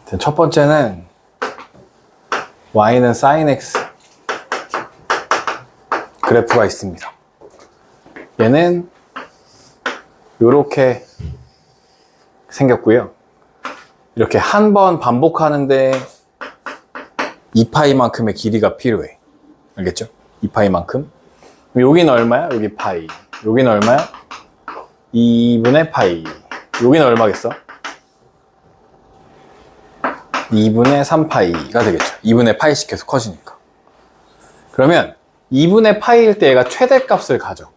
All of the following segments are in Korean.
첫 번째는 y는 sin x 그래프가 있습니다. 얘는 이렇게 생겼고요. 이렇게 한 번 반복하는데 2파이만큼의 길이가 필요해. 알겠죠? 2파이만큼. 여기는 얼마야? 여기 파이. 여기는 얼마야? 2분의 파이. 여기는 얼마겠어? 2분의 3파이가 되겠죠. 2분의 파이씩 계속 커지니까. 그러면 2분의 파이일 때 얘가 최대값을 가져.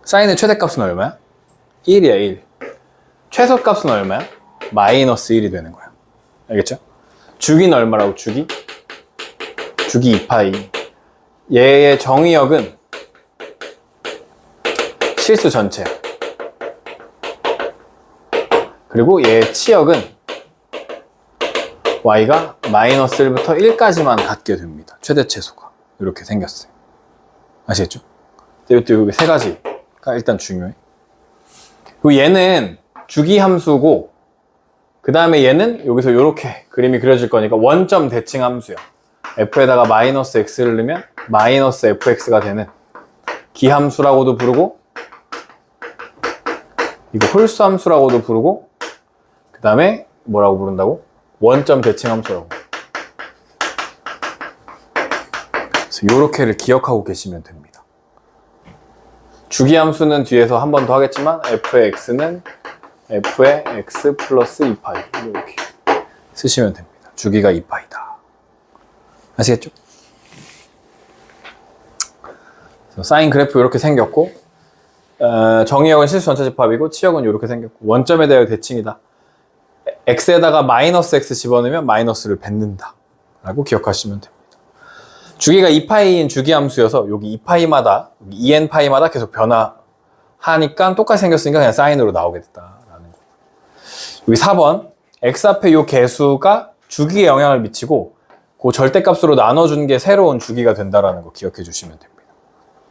사인의 최대값은 얼마야? 1이야, 1. 최소값은 얼마야? 마이너스 1이 되는 거야. 알겠죠? 주기는 얼마라고, 주기? 주기 2파이. 얘의 정의역은 실수 전체야. 그리고 얘의 치역은 y가 마이너스 1부터 1까지만 갖게 됩니다. 최대 최소가. 이렇게 생겼어요. 아시겠죠? 이것도 여기 세 가지가 일단 중요해. 그리고 얘는 주기 함수고, 그 다음에 얘는 여기서 이렇게 그림이 그려질 거니까 원점 대칭 함수야. f에다가 마이너스 x를 넣으면 마이너스 fx가 되는 기함수라고도 부르고, 이거 홀수 함수라고도 부르고, 그 다음에 뭐라고 부른다고? 원점 대칭 함수라고. 그래서 요렇게를 기억하고 계시면 됩니다. 주기 함수는 뒤에서 한 번 더 하겠지만 f의 x는 f의 x 플러스 2파이 이렇게 쓰시면 됩니다. 주기가 2파이다. 아시겠죠? 사인 그래프 이렇게 생겼고, 정의역은 실수 전체 집합이고 치역은 이렇게 생겼고, 원점에 대하여 대칭이다. x에다가 마이너스 x 집어넣으면 마이너스를 뱉는다 라고 기억하시면 됩니다. 주기가 2파이인 주기함수여서 여기 2파이마다, 여기 2n파이마다 계속 변화하니까 똑같이 생겼으니까 그냥 사인으로 나오게 됐다라는 거. 여기 4번 x 앞에 이 개수가 주기에 영향을 미치고 그 절대값으로 나눠준 게 새로운 주기가 된다라는 거 기억해 주시면 됩니다.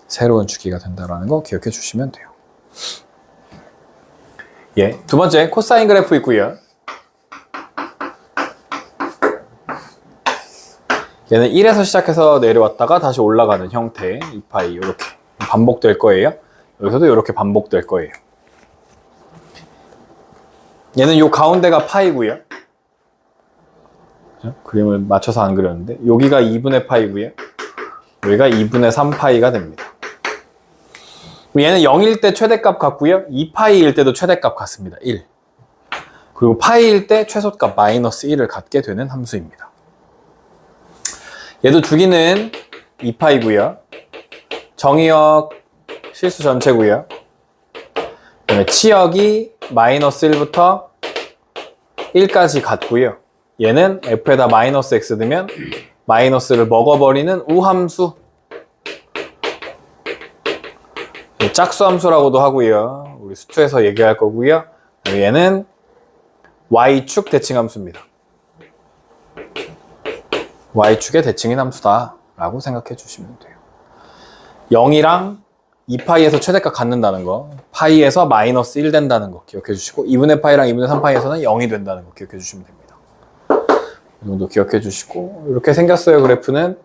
새로운 주기가 된다라는 거 기억해 주시면 돼요. 예, 두 번째 코사인 그래프 있고요. 얘는 1에서 시작해서 내려왔다가 다시 올라가는 형태의 2파이 이렇게 반복될 거예요. 여기서도 이렇게 반복될 거예요. 얘는 요 가운데가 파이고요. 그림을 맞춰서 안 그렸는데 여기가 2분의 파이고요. 여기가 2분의 3파이가 됩니다. 얘는 0일 때 최대값 같고요. 2파이일 때도 최대값 같습니다. 1. 그리고 파이일 때 최소값 마이너스 1을 갖게 되는 함수입니다. 얘도 주기는 2파이고요. 정의역 실수 전체고요. 그다음에 치역이 마이너스 1부터 1까지 같고요. 얘는 f에다 마이너스 x 넣으면 마이너스를 먹어버리는 우함수. 짝수함수라고도 하고요. 우리 수투에서 얘기할 거고요. 얘는 y축 대칭함수입니다. y축의 대칭인 함수다 라고 생각해 주시면 돼요. 0이랑 2파이에서 최대값 갖는다는 거, 파이에서 마이너스 1 된다는 거 기억해 주시고 2분의 파이랑 2분의 3파이에서는 0이 된다는 거 기억해 주시면 됩니다. 이 정도 기억해 주시고, 이렇게 생겼어요. 그래프는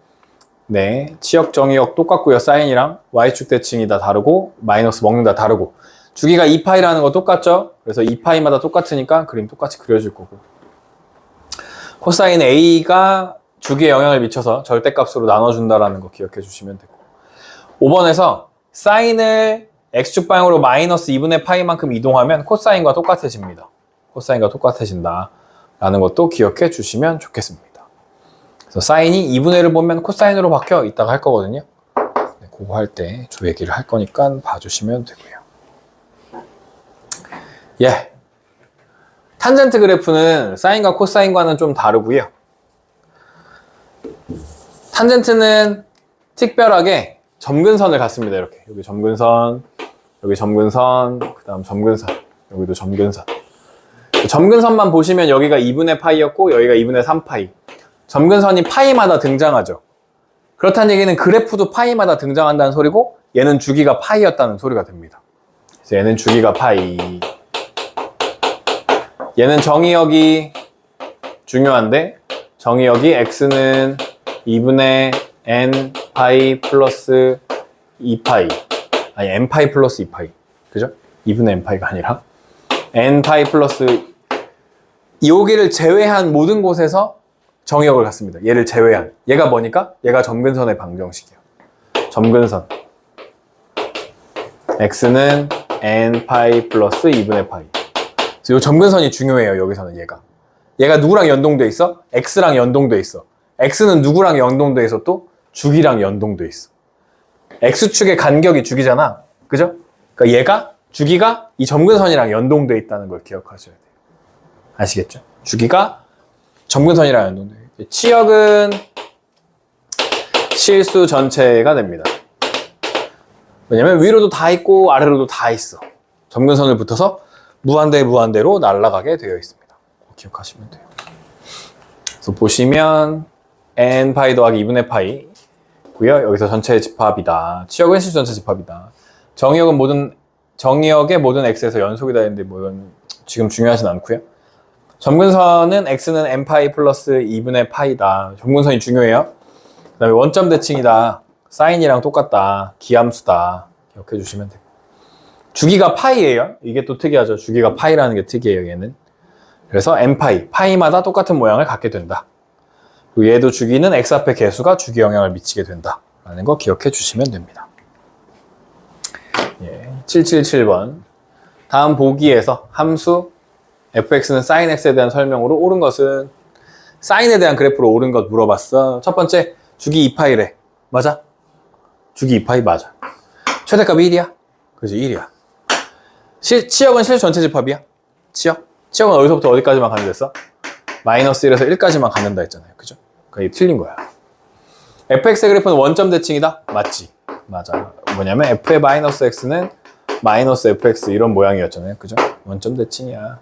네, 치역 정의역 똑같고요. 사인이랑 y축 대칭이 다 다르고 마이너스 먹는 다 다르고, 주기가 2파이라는 거 똑같죠? 그래서 2파이마다 똑같으니까 그림 똑같이 그려질 거고, 코사인 A가 주기에 영향을 미쳐서 절대값으로 나눠준다라는 거 기억해 주시면 되고, 5번에서 사인을 x축 방향으로 마이너스 2분의 파이만큼 이동하면 코사인과 똑같아집니다. 코사인과 똑같아진다 라는 것도 기억해 주시면 좋겠습니다. 그래서 사인이 2분의 1을 보면 코사인으로 바뀌어 이따가 할 거거든요. 네, 그거 할 때 조 얘기를 할 거니까 봐주시면 되고요. 예, 탄젠트 그래프는 사인과 코사인과는 좀 다르고요. 탄젠트는 특별하게 점근선을 갖습니다. 이렇게 여기 점근선, 여기 점근선, 그 다음 점근선, 여기도 점근선. 점근선만 보시면 여기가 2분의 파이였고 여기가 2분의 3파이. 점근선이 파이마다 등장하죠. 그렇다는 얘기는 그래프도 파이마다 등장한다는 소리고 얘는 주기가 파이였다는 소리가 됩니다. 그래서 얘는 주기가 파이, 얘는 정의역이 중요한데 정의역이 x는 2분의 n 파이 플러스 2파이 아니 n 파이 플러스 2파이 그죠? 2분의 n 파이가 아니라 n 파이 플러스 여기를 제외한 모든 곳에서 정의역을 갖습니다. 얘를 제외한 얘가 뭐니까? 얘가 점근선의 방정식이에요. 점근선 x는 n 파이 플러스 2분의 파이. 그래서 이 점근선이 중요해요. 여기서는 얘가 누구랑 연동돼 있어? x랑 연동돼 있어. x는 누구랑 연동돼 있어? 또 주기랑 연동돼 있어. x축의 간격이 주기잖아. 그죠? 그러니까 얘가 주기가 이 점근선이랑 연동돼 있다는 걸 기억하셔야 돼요. 아시겠죠? 주기가 점근선이랑 연동돼 있어요. 치역은 실수 전체가 됩니다. 왜냐면 위로도 다 있고 아래로도 다 있어. 점근선을 붙어서 무한대로 날아가게 되어 있습니다. 기억하시면 돼요. 그래서 보시면 n 파이 더하기 2분의 파이 고요. 여기서 전체 집합이다. 치역은 실수 전체 집합이다. 정의역의 모든 x에서 연속이다 했는데 뭐 이건 지금 중요하진 않고요. 점근선은 x는 n 파이 플러스 2분의 파이다. 점근선이 중요해요. 그 다음에 원점 대칭이다. 사인이랑 똑같다. 기함수다. 기억해 주시면 돼요. 주기가 파이예요. 이게 또 특이하죠. 주기가 파이라는 게 특이해요. 얘는. 그래서 n 파이, 파이마다 똑같은 모양을 갖게 된다. 그리고 얘도 주기는 x 앞의 개수가 주기 영향을 미치게 된다. 라는 거 기억해 주시면 됩니다. 예, 777번. 다음 보기에서 함수 fx는 sin x에 대한 설명으로 옳은 것은 사인에 대한 그래프로 옳은 것 물어봤어. 첫 번째, 주기 2파이래. 맞아? 주기 2파이 맞아. 최대값이 1이야? 그지 1이야. 치역은 실수 전체 집합이야? 치역은 어디서부터 어디까지만 가는 됐어? 마이너스 1에서 1까지만 갖는다 했잖아요. 그죠? 그러니까 이게 틀린 거야. fx의 그래프는 원점 대칭이다? 맞지? 맞아. 뭐냐면 f의 마이너스 x는 마이너스 fx 이런 모양이었잖아요. 그죠? 원점 대칭이야.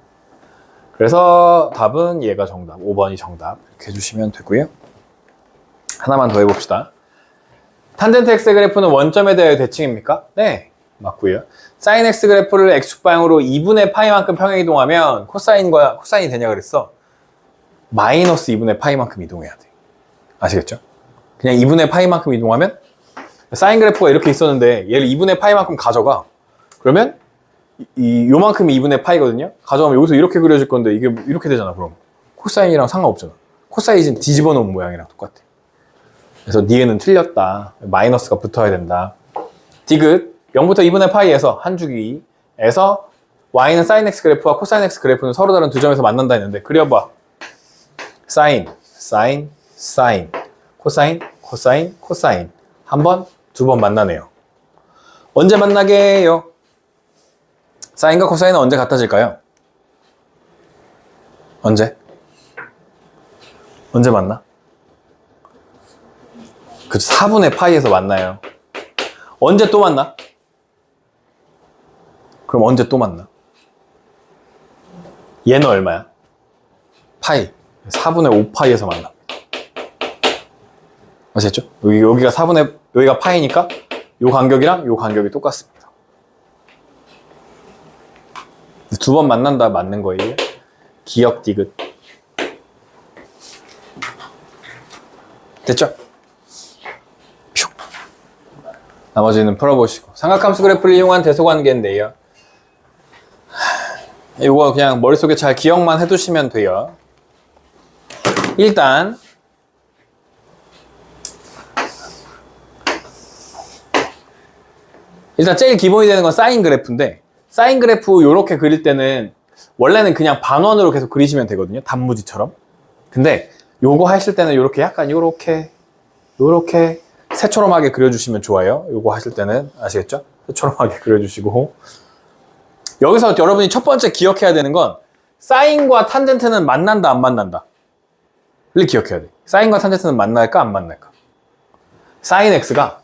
그래서 답은 얘가 정답. 5번이 정답. 이렇게 해주시면 되고요. 하나만 더 해봅시다. 탄젠트 x의 그래프는 원점에 대하여 대칭입니까? 네. 맞고요. 사인 x 그래프를 x축 방향으로 2분의 파이만큼 평행 이동하면 코사인이 되냐 그랬어? 마이너스 2분의 파이만큼 이동해야 돼. 아시겠죠? 그냥 2분의 파이만큼 이동하면 사인 그래프가 이렇게 있었는데 얘를 2분의 파이만큼 가져가. 그러면 요만큼이 2분의 파이거든요. 가져가면 여기서 이렇게 그려질 건데 이게 이렇게 되잖아. 그럼 코사인이랑 상관없잖아. 코사인은 뒤집어 놓은 모양이랑 똑같아. 그래서 니에는 틀렸다. 마이너스가 붙어야 된다. 디귿 0부터 2분의 파이에서 한 주기에서 y는 sin x 그래프와 코사인 x 그래프는 서로 다른 두 점에서 만난다 했는데 그려봐. sin, 코사인 한 번, 두 번 만나네요. 언제 만나게 해요? 사인과 코사인은 언제 같아질까요? 언제 만나? 그 4분의 파이에서 만나요. 언제 또 만나? 그럼 언제 또 만나? 얘는 얼마야? 파이. 4분의 5파이에서 만나. 아시겠죠? 여기가 파이니까 요 간격이랑 요 간격이 똑같습니다. 두 번 만난다 맞는 거예요. 기역 디귿. 됐죠? 퓨. 나머지는 풀어보시고. 삼각함수 그래프를 이용한 대소관계인데요. 이거 그냥 머릿속에 잘 기억만 해두시면 돼요. 일단 제일 기본이 되는 건 사인 그래프인데 사인 그래프 이렇게 그릴 때는 원래는 그냥 반원으로 계속 그리시면 되거든요. 단무지처럼. 근데 요거 하실 때는 요렇게 약간 요렇게 새초롬하게 그려주시면 좋아요. 요거 하실 때는 아시겠죠? 새초롬하게 그려주시고 여기서 여러분이 첫 번째 기억해야 되는 건 사인과 탄젠트는 만난다 안 만난다 를 기억해야 돼. 사인과 탄젠트는 만날까 안 만날까. 사인 x가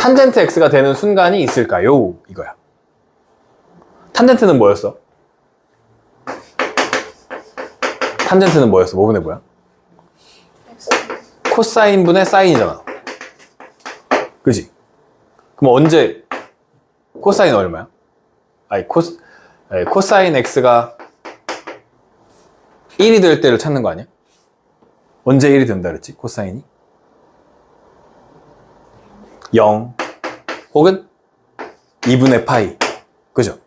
탄젠트 x가 되는 순간이 있을까요? 이거야. 탄젠트는 뭐였어? 뭐분의 뭐야? 코사인 분의 사인이잖아. 그지? 그럼 언제 코사인 얼마야? 코사인 x가 1이 될 때를 찾는 거 아니야? 언제 1이 된다 그랬지? 코사인이 0 혹은 2분의 파이. 그죠?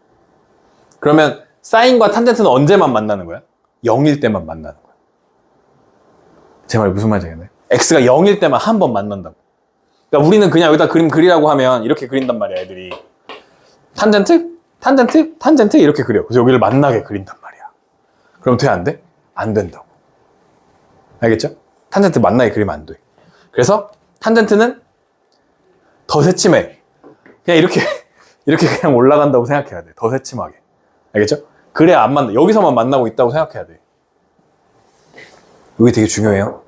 그러면 사인과 탄젠트는 언제만 만나는 거야? 0일 때만 만나는 거야. 제 말 무슨 말인지 알겠네. x가 0일 때만 한 번 만난다고. 그러니까 우리는 그냥 여기다 그림 그리라고 하면 이렇게 그린단 말이야, 애들이. 탄젠트? 탄젠트? 탄젠트? 이렇게 그려. 그래서 여기를 만나게 그린단 말이야. 그럼 돼, 안 돼? 안 된다고. 알겠죠? 탄젠트 만나게 그리면 안 돼. 그래서 탄젠트는 더 새침해. 그냥 이렇게 이렇게 그냥 올라간다고 생각해야 돼. 더 새침하게. 알겠죠? 그래야 안 만나. 여기서만 만나고 있다고 생각해야 돼. 이게 되게 중요해요.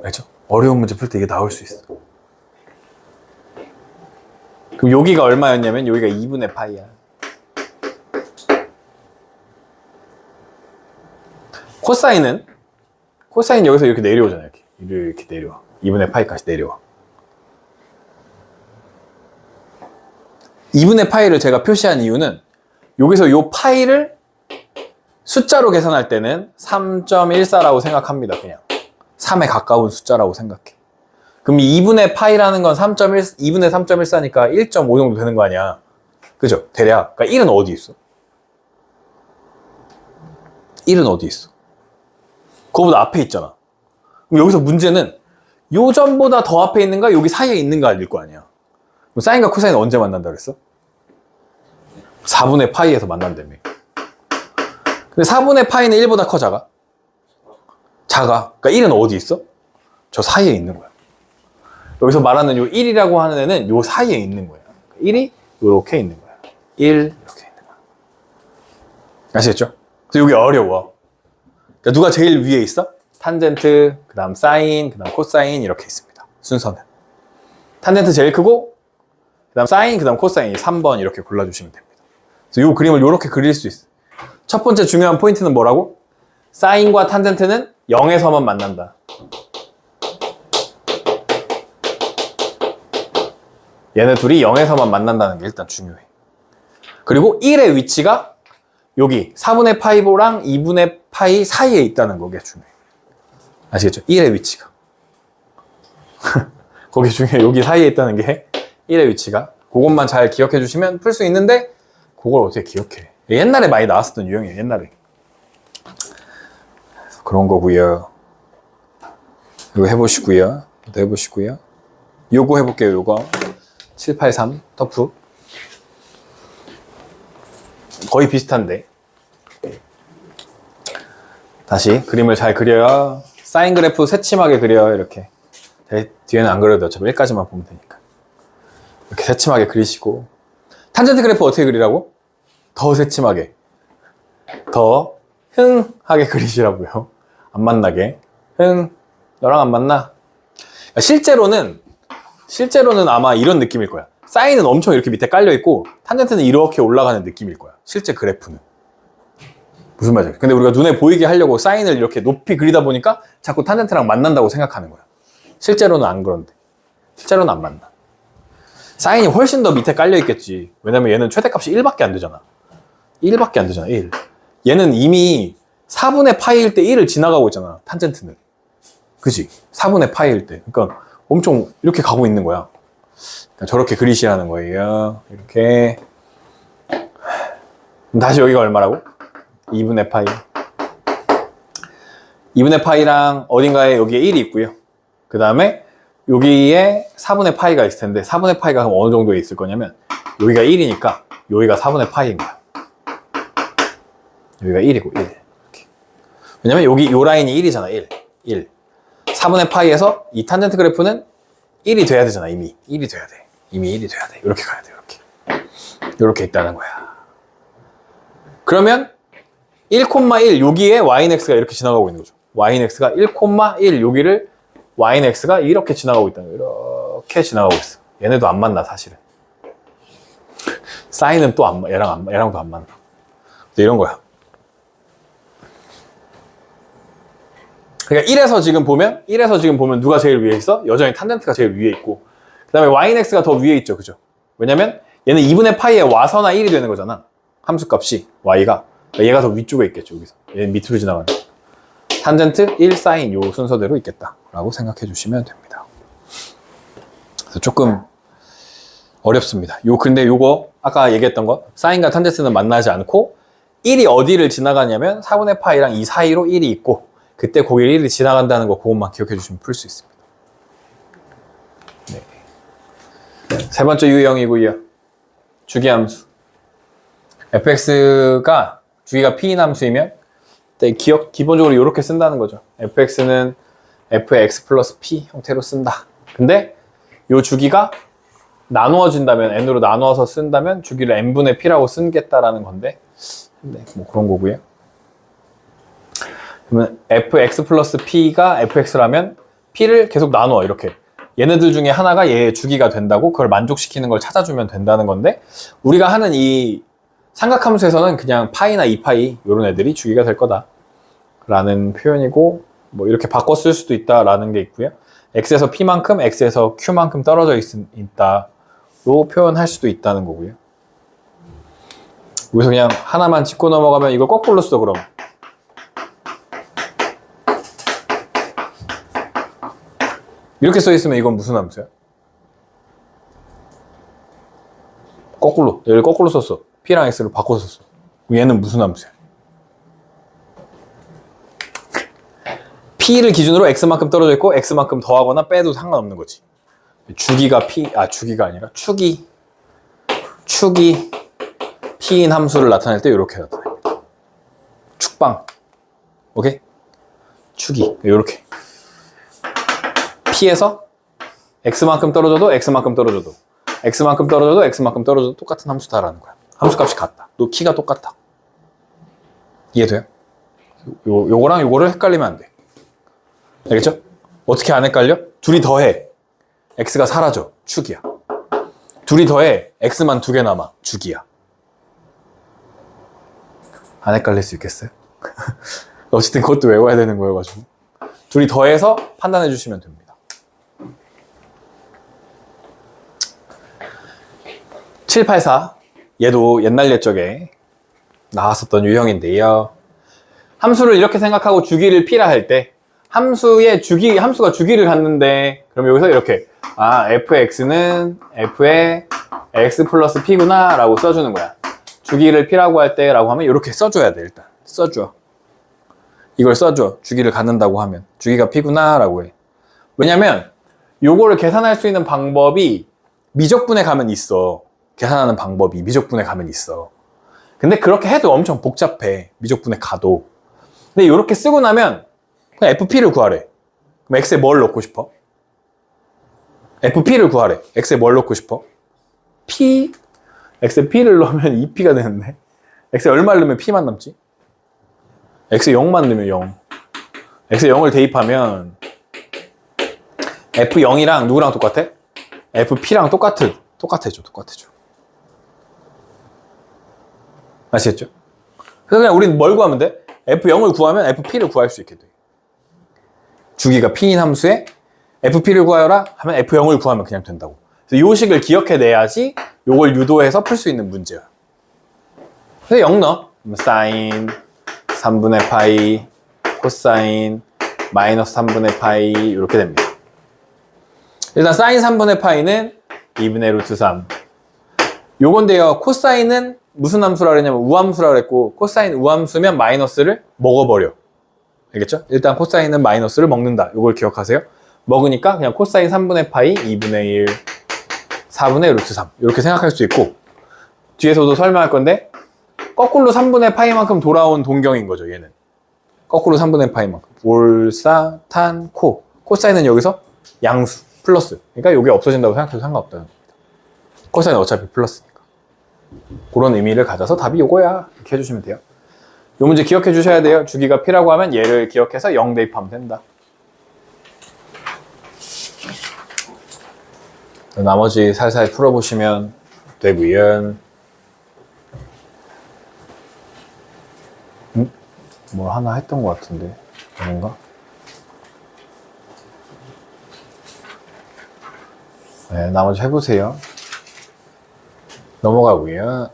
알죠? 어려운 문제 풀 때 이게 나올 수 있어. 그럼 여기가 얼마였냐면 여기가 2분의 파이야. 코사인은 여기서 이렇게 내려오잖아요. 이렇게 내려와. 2분의 파이까지 내려와. 2분의 파이를 제가 표시한 이유는 여기서 이 파이를 숫자로 계산할 때는 3.14라고 생각합니다. 그냥 3에 가까운 숫자라고 생각해. 그럼 2분의 파이라는 건 2분의 3.14니까 1.5 정도 되는 거 아니야. 그죠? 대략. 그러니까 1은 어디 있어? 1은 어디 있어? 그거보다 앞에 있잖아. 그럼 여기서 문제는 요 점보다 더 앞에 있는가 여기 사이에 있는가 알릴 거 아니야. 그럼 사인과 코사인은 언제 만난다 그랬어? 4분의 파이에서 만난다며. 근데 4분의 파이는 1보다 커, 작아? 작아. 그러니까 1은 어디 있어? 저 사이에 있는 거야. 여기서 말하는 요 1이라고 하는 애는 요 사이에 있는 거야. 1이 요렇게 있는 거야. 1 이렇게 있는 거야. 아시겠죠? 그래서 여기 어려워. 그러니까 누가 제일 위에 있어? 탄젠트, 그 다음 사인, 그 다음 코사인 이렇게 있습니다. 순서는. 탄젠트 제일 크고 그 다음 사인, 그 다음 코사인 3번 이렇게 골라주시면 됩니다. 그래서 이 그림을 이렇게 그릴 수 있어요. 첫 번째 중요한 포인트는 뭐라고? 사인과 탄젠트는 0에서만 만난다. 얘네 둘이 0에서만 만난다는 게 일단 중요해. 그리고 1의 위치가 여기 4분의 파이랑 2분의 파이 사이에 있다는 거게 중요해. 아시겠죠? 1의 위치가. 거기 중요해. 여기 사이에 있다는 게 1의 위치가. 그것만 잘 기억해 주시면 풀 수 있는데 그걸 어떻게 기억해? 옛날에 많이 나왔었던 유형이에요. 옛날에. 그런 거고요. 이거 해보시고요. 이것도 해보시고요. 요거 해볼게요. 요거 783 터프. 거의 비슷한데. 다시 그림을 잘 그려야 사인 그래프 새침하게 그려요. 이렇게. 뒤에는 안 그려도 어차피 1까지만 보면 되니까. 이렇게 새침하게 그리시고. 탄젠트 그래프 어떻게 그리라고? 더 새침하게. 더 흥하게 그리시라고요. 안 만나게. 너랑 안 만나? 실제로는 아마 이런 느낌일 거야. 사인은 엄청 이렇게 밑에 깔려있고 탄젠트는 이렇게 올라가는 느낌일 거야. 실제 그래프는. 무슨 말이야? 근데 우리가 눈에 보이게 하려고 사인을 이렇게 높이 그리다 보니까 자꾸 탄젠트랑 만난다고 생각하는 거야. 실제로는 안 그런데. 실제로는 안 만나. 사인이 훨씬 더 밑에 깔려있겠지. 왜냐면 얘는 최대값이 1밖에 안 되잖아. 1밖에 안 되잖아. 1. 얘는 이미 4분의 파이일 때 1을 지나가고 있잖아. 탄젠트는. 그지? 4분의 파이일 때. 그러니까 엄청 이렇게 가고 있는 거야. 그러니까 저렇게 그리시라는 거예요. 이렇게. 다시 여기가 얼마라고? 2분의 파이. 2분의 파이랑 어딘가에 여기에 1이 있고요. 그 다음에 여기에 4분의 파이가 있을 텐데 4분의 파이가 그럼 어느 정도에 있을 거냐면 여기가 1이니까 여기가 4분의 파이인 거야. 여기가 1이고 1. 이렇게. 왜냐면 여기 요 라인이 1이잖아. 1. 4분의 파이에서 이 탄젠트 그래프는 1이 돼야 되잖아. 이미 1이 돼야 돼. 이미 1이 돼야 돼. 이렇게 가야 돼. 이렇게 있다는 거야. 그러면 1,1 여기에 yx가 이렇게 지나가고 있는 거죠. yx가 1,1 여기를 yx가 이렇게 지나가고 있다는 거예요. 이렇게 지나가고 있어. 얘네도 안 만나 사실은. 사인은 또 얘랑도 안 만나. 이런 거야. 그러니까 1에서 지금 보면 누가 제일 위에 있어? 여전히 탄젠트가 제일 위에 있고 그 다음에 yx가 더 위에 있죠. 그죠? 왜냐면 얘는 2분의 파이에 와서나 1이 되는 거잖아. 함수값이 y가. 그러니까 얘가 더 위쪽에 있겠죠. 여기서. 얘는 밑으로 지나가는. 탄젠트 1, 사인 요 순서대로 있겠다라고 생각해 주시면 됩니다. 그래서 조금 어렵습니다. 근데 요거 아까 얘기했던 거 사인과 탄젠트는 만나지 않고 1이 어디를 지나가냐면 4분의 파이랑 이 사이로 1이 있고 그때 거기 1이 지나간다는 거 그것만 기억해 주시면 풀 수 있습니다. 네. 세 번째 유형이고요. 주기함수. fx가 주기가 p인 함수이면 기본적으로 이렇게 쓴다는 거죠. fx는 fx 플러스 p 형태로 쓴다. 근데 이 주기가 나누어진다면 n으로 나누어서 쓴다면 주기를 n분의 p라고 쓰겠다라는 건데 네, 뭐 그런 거고요. 그러면 fx 플러스 p가 fx라면 p를 계속 나누어 이렇게 얘네들 중에 하나가 얘의 주기가 된다고 그걸 만족시키는 걸 찾아주면 된다는 건데 우리가 하는 이 삼각함수에서는 그냥 파이나 2파이 이런 애들이 주기가 될 거다 라는 표현이고 뭐 이렇게 바꿔 쓸 수도 있다 라는 게 있고요. x에서 p만큼 x에서 q만큼 떨어져 있다로 표현할 수도 있다는 거고요. 여기서 그냥 하나만 짚고 넘어가면 이걸 거꾸로 써 그럼 이렇게 써 있으면 이건 무슨 함수야? 거꾸로 얘를 거꾸로 썼어. p랑 x를 바꿔서 썼어. 얘는 무슨 함수야? p를 기준으로 x만큼 떨어져 있고 x만큼 더하거나 빼도 상관없는 거지. 주기가 주기가 아니라 축이 p인 함수를 나타낼 때 이렇게 나타납니다. 축방. 오케이? 축이 이렇게 p에서 x만큼 떨어져도 x만큼 떨어져도 x만큼 떨어져도 x만큼 떨어져도 똑같은 함수다라는 거야. 함수값이 같다. 또 키가 똑같다. 이해돼요? 요거랑 요거를 헷갈리면 안 돼. 알겠죠? 어떻게 안 헷갈려? 둘이 더해. x가 사라져. 축이야. 둘이 더해. x만 2개 남아. 주기야. 안 헷갈릴 수 있겠어요? 어쨌든 그것도 외워야 되는 거여가지고 둘이 더해서 판단해 주시면 됩니다. 784 얘도 옛날 옛적에 나왔었던 유형인데요. 함수를 이렇게 생각하고 주기를 p라 할 때 함수가 주기를 갖는데 그럼 여기서 이렇게 fx는 f의 x 플러스 p구나 라고 써주는 거야. 주기를 p라고 할 때 라고 하면 이렇게 써줘야 돼. 일단 써줘. 이걸 써줘. 주기를 갖는다고 하면 주기가 p구나 라고 해. 왜냐면 요거를 계산할 수 있는 방법이 미적분에 가면 있어. 계산하는 방법이 미적분에 가면 있어. 근데 그렇게 해도 엄청 복잡해. 미적분에 가도. 근데 이렇게 쓰고 나면 그냥 FP를 구하래. 그럼 X에 뭘 넣고 싶어? FP를 구하래. X에 뭘 넣고 싶어? P? X에 P를 넣으면 2P가 되는데 X에 얼마를 넣으면 P만 남지? X에 0만 넣으면 0. X에 0을 대입하면 F0이랑 누구랑 똑같아? FP랑 똑같아져. 아시겠죠? 그래서 그냥 우리는 뭘 구하면 돼? F0을 구하면 FP를 구할 수 있게 돼. 주기가 P인 함수에 FP를 구하여라 하면 F0을 구하면 그냥 된다고. 그래서 이 식을 기억해내야지 요걸 유도해서 풀 수 있는 문제야. 그래서 0 넣어. 사인 3분의 파이 코사인 마이너스 3분의 파이 이렇게 됩니다. 일단 사인 3분의 파이는 2분의 루트 3. 요건데요. 코사인은 무슨 함수라 그랬냐면 우함수라 그랬고 코사인 우함수면 마이너스를 먹어버려. 알겠죠? 일단 코사인은 마이너스를 먹는다. 요걸 기억하세요. 먹으니까 그냥 코사인 3분의 파이 2분의 1 4분의 루트 3 이렇게 생각할 수 있고 뒤에서도 설명할 건데 거꾸로 3분의 파이만큼 돌아온 동경인 거죠. 얘는 거꾸로 3분의 파이만큼 올사탄코 코사인은 여기서 양수 플러스 그러니까 이게 없어진다고 생각해도 상관없다는 겁니다. 코사인은 어차피 플러스니까 그런 의미를 가져서 답이 요거야 이렇게 해주시면 돼요. 이 문제 기억해 주셔야 돼요. 주기가 p라고 하면 얘를 기억해서 0 대입하면 된다. 나머지 살살 풀어보시면 되고요. 뭘 하나 했던 것 같은데 아닌가? 네, 나머지 해보세요. 넘어가고요.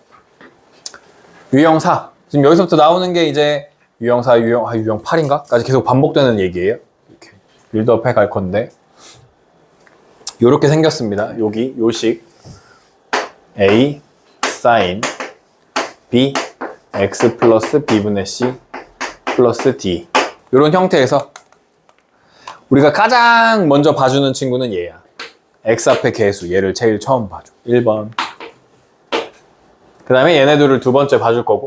유형 4 지금 여기서부터 나오는 게 이제 유형 4, 유형 8인가? 까지 계속 반복되는 얘기예요. 이렇게 빌드업 해 갈 건데 요렇게 생겼습니다. 여기 요식 A 사인 B X 플러스 B분의 C 플러스 D 요런 형태에서 우리가 가장 먼저 봐주는 친구는 얘야. X 앞에 개수 얘를 제일 처음 봐줘. 1번. 그 다음에 얘네들을 두 번째 봐줄 거고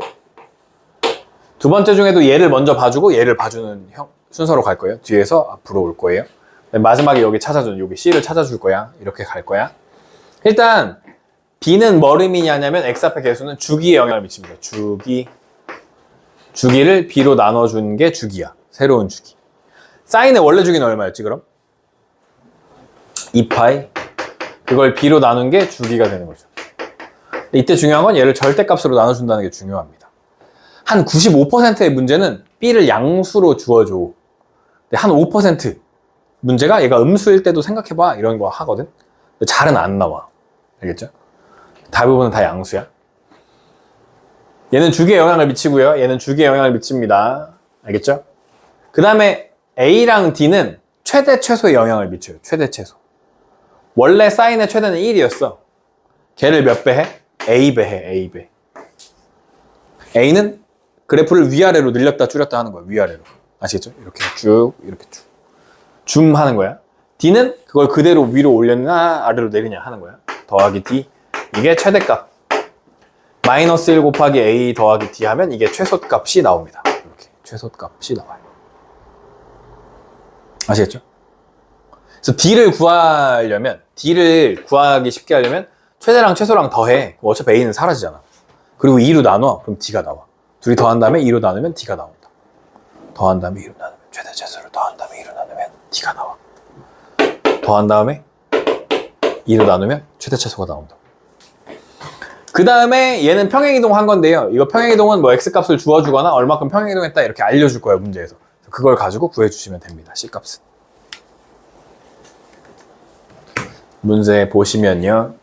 두 번째 중에도 얘를 먼저 봐주고 얘를 봐주는 순서로 갈 거예요. 뒤에서 앞으로 올 거예요. 마지막에 여기 찾아주는 여기 C를 찾아줄 거야. 이렇게 갈 거야. 일단 B는 뭘 의미냐면 X 앞에 개수는 주기에 영향을 미칩니다. 주기를 B로 나눠준 게 주기야. 새로운 주기. 사인의 원래 주기는 얼마였지 그럼? 2파이 그걸 B로 나눈 게 주기가 되는 거죠. 이때 중요한 건 얘를 절대값으로 나눠준다는 게 중요합니다. 한 95%의 문제는 B를 양수로 주어줘. 근데 한 5% 문제가 얘가 음수일 때도 생각해봐 이런 거 하거든. 근데 잘은 안 나와. 알겠죠? 대부분은 다 양수야. 얘는 주기에 영향을 미치고요. 얘는 주기에 영향을 미칩니다. 알겠죠? 그 다음에 A랑 D는 최대 최소의 영향을 미쳐요. 최대 최소. 원래 사인의 최대는 1이었어. 걔를 몇 배 해? A배 해. A배. A는 그래프를 위아래로 늘렸다 줄였다 하는 거야. 위아래로. 아시겠죠? 이렇게 쭉 이렇게 쭉 줌 하는 거야. D는 그걸 그대로 위로 올렸나 아래로 내리냐 하는 거야. 더하기 D. 이게 최대값. 마이너스 1 곱하기 A 더하기 D 하면 이게 최소값이 나옵니다. 이렇게 최소값이 나와요. 아시겠죠? 그래서 D를 구하기 쉽게 하려면 최대랑 최소랑 더해. 어차피 A는 사라지잖아. 그리고 2로 나눠. 그럼 D가 나와. 둘이 더한 다음에 2로 나누면 D가 나온다. 더한 다음에 2로 나누면 최대 최소를 더한 다음에 2로 나누면 D가 나와. 더한 다음에 2로 나누면 최대 최소가 나온다. 그 다음에 얘는 평행이동 한 건데요. 이거 평행이동은 뭐 X값을 주어주거나 얼마큼 평행이동했다 이렇게 알려줄 거예요. 문제에서. 그걸 가지고 구해주시면 됩니다. C값은. 문제 보시면요.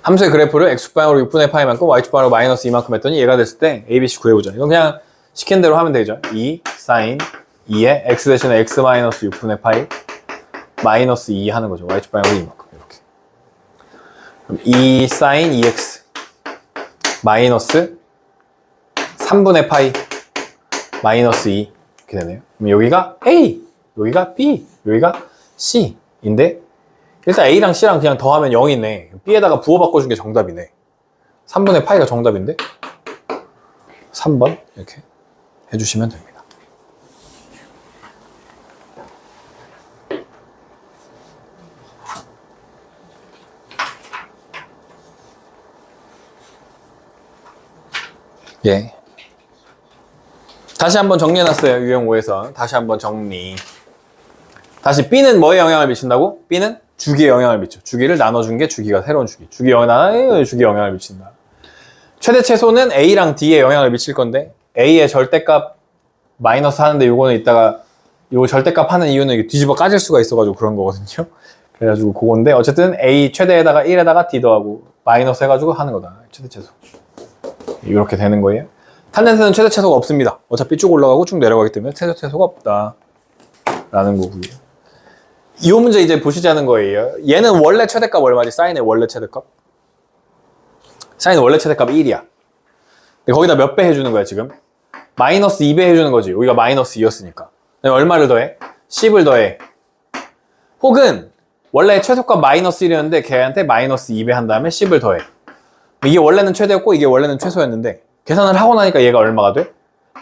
함수의 그래프를 X축방으로 6분의 파이만큼 Y축방으로 마이너스 2만큼 했더니 얘가 됐을 때 A, B, C 구해보자. 이건 그냥 시킨 대로 하면 되죠. 2 사인 2에 X 대신에 X 마이너스 6분의 파이 마이너스 2 하는 거죠. Y축방으로 이만큼 이렇게. 그럼 2 사인 2X 마이너스 3분의 파이 마이너스 2 이렇게 되네요. 그럼 여기가 A, 여기가 B, 여기가 C인데 일단 A랑 C랑 그냥 더하면 0이네. B에다가 부호 바꿔준 게 정답이네. 3분의 파이가 정답인데 3번 이렇게 해주시면 됩니다. 예. 다시 한번 정리해놨어요. 유형 5에서. 다시 한번 정리. 다시 B는 뭐에 영향을 미친다고? B는 주기에 영향을 미쳐. 주기를 나눠준 게 주기가 새로운 주기. 주기에 영향을 미친다. 최대 최소는 A랑 D에 영향을 미칠 건데 A의 절대값 마이너스 하는데 요거는 이따가 요 절대값 하는 이유는 뒤집어 까질 수가 있어가지고 그런 거거든요. 그래가지고 그건데 어쨌든 A 최대에다가 1에다가 D 더하고 마이너스 해가지고 하는 거다. 최대 최소. 이렇게 되는 거예요. 탄젠트는 최대 최소가 없습니다. 어차피 쭉 올라가고 쭉 내려가기 때문에 최대 최소가 없다. 라는 거고요. 이 문제 이제 보시자는 거예요. 얘는 원래 최대값 얼마지? 사인의 원래 최대값? 사인의 원래 최대값 1이야. 근데 거기다 몇 배 해주는 거야 지금? 마이너스 2배 해주는 거지. 여기가 마이너스 2였으니까. 얼마를 더해? 10을 더해. 혹은 원래 최소값 마이너스 1이었는데 걔한테 마이너스 2배 한 다음에 10을 더해. 이게 원래는 최대였고 이게 원래는 최소였는데 계산을 하고 나니까 얘가 얼마가 돼?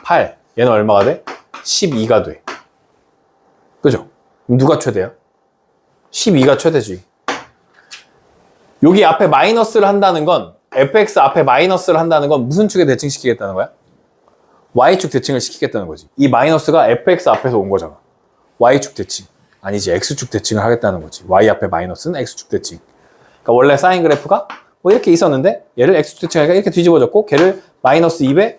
8. 얘는 얼마가 돼? 12가 돼. 그죠? 그럼 누가 최대야? 12가 최대지. 여기 앞에 마이너스를 한다는 건 fx 앞에 마이너스를 한다는 건 무슨 축에 대칭시키겠다는 거야? y축 대칭을 시키겠다는 거지. 이 마이너스가 fx 앞에서 온 거잖아. y축 대칭. 아니지, x축 대칭을 하겠다는 거지. y 앞에 마이너스는 x축 대칭. 그러니까 원래 사인 그래프가 뭐 이렇게 있었는데 얘를 x축 대칭하니까 이렇게 뒤집어졌고 걔를 마이너스 2배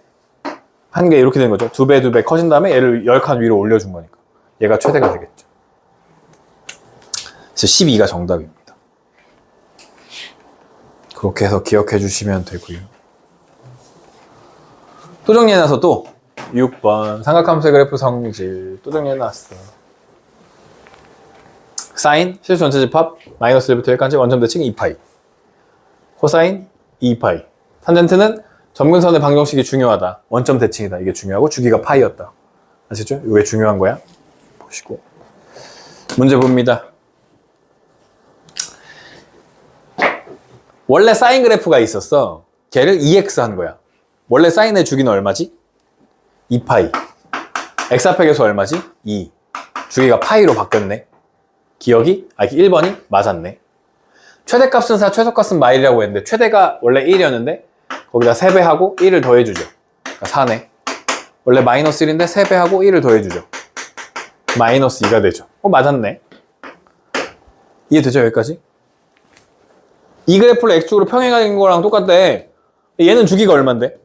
한 게 이렇게 된 거죠. 2배 커진 다음에 얘를 10칸 위로 올려준 거니까 얘가 최대가 되겠죠. 그래서 12가 정답입니다. 그렇게 해서 기억해 주시면 되고요. 또 정리해놔서 또 6번 삼각함수의 그래프 성질 또 정리해놨어. 사인 실수 전체 집합 마이너스 1부터 1까지 원점 대칭 2파이 코사인 2파이 탄젠트는 점근선의 방정식이 중요하다. 원점 대칭이다. 이게 중요하고 주기가 파이였다. 아시죠? 이거 왜 중요한 거야? 보시고 문제 봅니다. 원래 사인 그래프가 있었어. 걔를 2x 한 거야. 원래 사인의 주기는 얼마지? 2파이. x 합의 수 얼마지? 2. 주기가 파이로 바뀌었네. 기억이? 1번이 맞았네. 최대값은 4, 최소값은 마일이라고 했는데 최대가 원래 1이었는데 거기다 3배하고 1을 더해주죠. 그러니까 4네. 원래 마이너스 1인데 3배하고 1을 더해주죠. 마이너스 2가 되죠. 맞았네. 이해되죠? 여기까지? 이 그래프를 x축으로 평행하는 거랑 똑같대. 얘는 주기가 얼만데?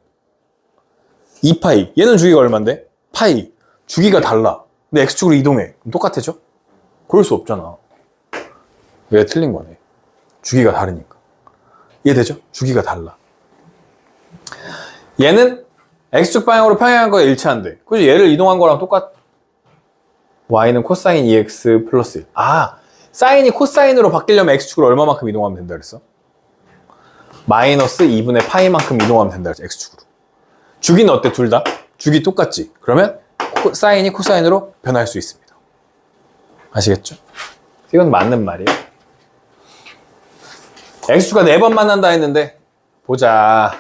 2파이. 얘는 주기가 얼만데? 파이. 주기가 달라. 근데 x축으로 이동해. 그럼 똑같아져? 그럴 수 없잖아. 왜 틀린 거네. 주기가 다르니까. 이해되죠? 주기가 달라. 얘는 x축 방향으로 평행한 거에 일치한대. 그래서 얘를 이동한 거랑 똑같. y는 코사인 2x 플러스 1. 사인이 코사인으로 바뀌려면 x축을 얼마만큼 이동하면 된다 그랬어? 마이너스 2분의 파이만큼 이동하면 된다 그랬어. x축으로. 주기는 어때? 둘 다? 주기 똑같지? 그러면 사인이 코사인으로 변할 수 있습니다. 아시겠죠? 이건 맞는 말이에요. x축가 4번 만난다 했는데 보자.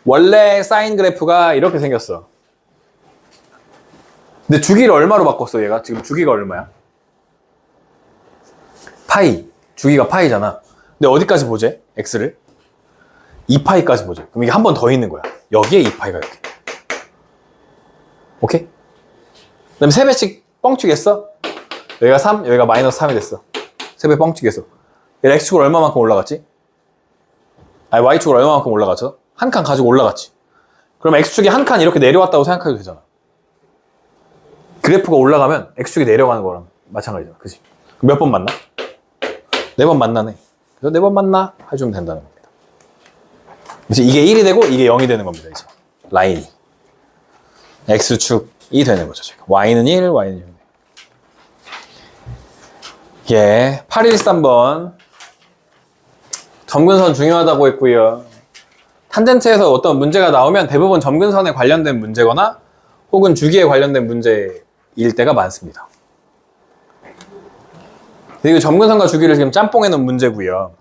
원래 사인 그래프가 이렇게 생겼어. 근데 주기를 얼마로 바꿨어 얘가? 지금 주기가 얼마야? 파이. 주기가 파이잖아. 근데 어디까지 보재? x를? 2파이까지 보재. 그럼 이게 한 번 더 있는 거야. 여기에 2파이가 이렇게. 오케이? 그 다음에 3배씩 뻥튀겠어? 여기가 3, 여기가 마이너스 3이 됐어. 3배 뻥튀겠어. 얘 x축으로 얼마만큼 올라갔지? y축으로 얼마만큼 올라갔죠? 한 칸 가지고 올라갔지. 그럼 x축이 한 칸 이렇게 내려왔다고 생각해도 되잖아. 그래프가 올라가면 x축이 내려가는 거랑 마찬가지잖아. 그치? 몇 번 만나? 4번 만나네. 그래서 4번 만나? 해주면 된다는 겁니다. 그래서 이게 1이 되고 이게 0이 되는 겁니다. 이제 라인이. x축이 되는 거죠. 제가. y는 1, y는 0. 예, 813번. 점근선 중요하다고 했고요. 탄젠트에서 어떤 문제가 나오면 대부분 점근선에 관련된 문제거나 혹은 주기에 관련된 문제일 때가 많습니다. 그리고 점근선과 주기를 지금 짬뽕해 놓은 문제고요.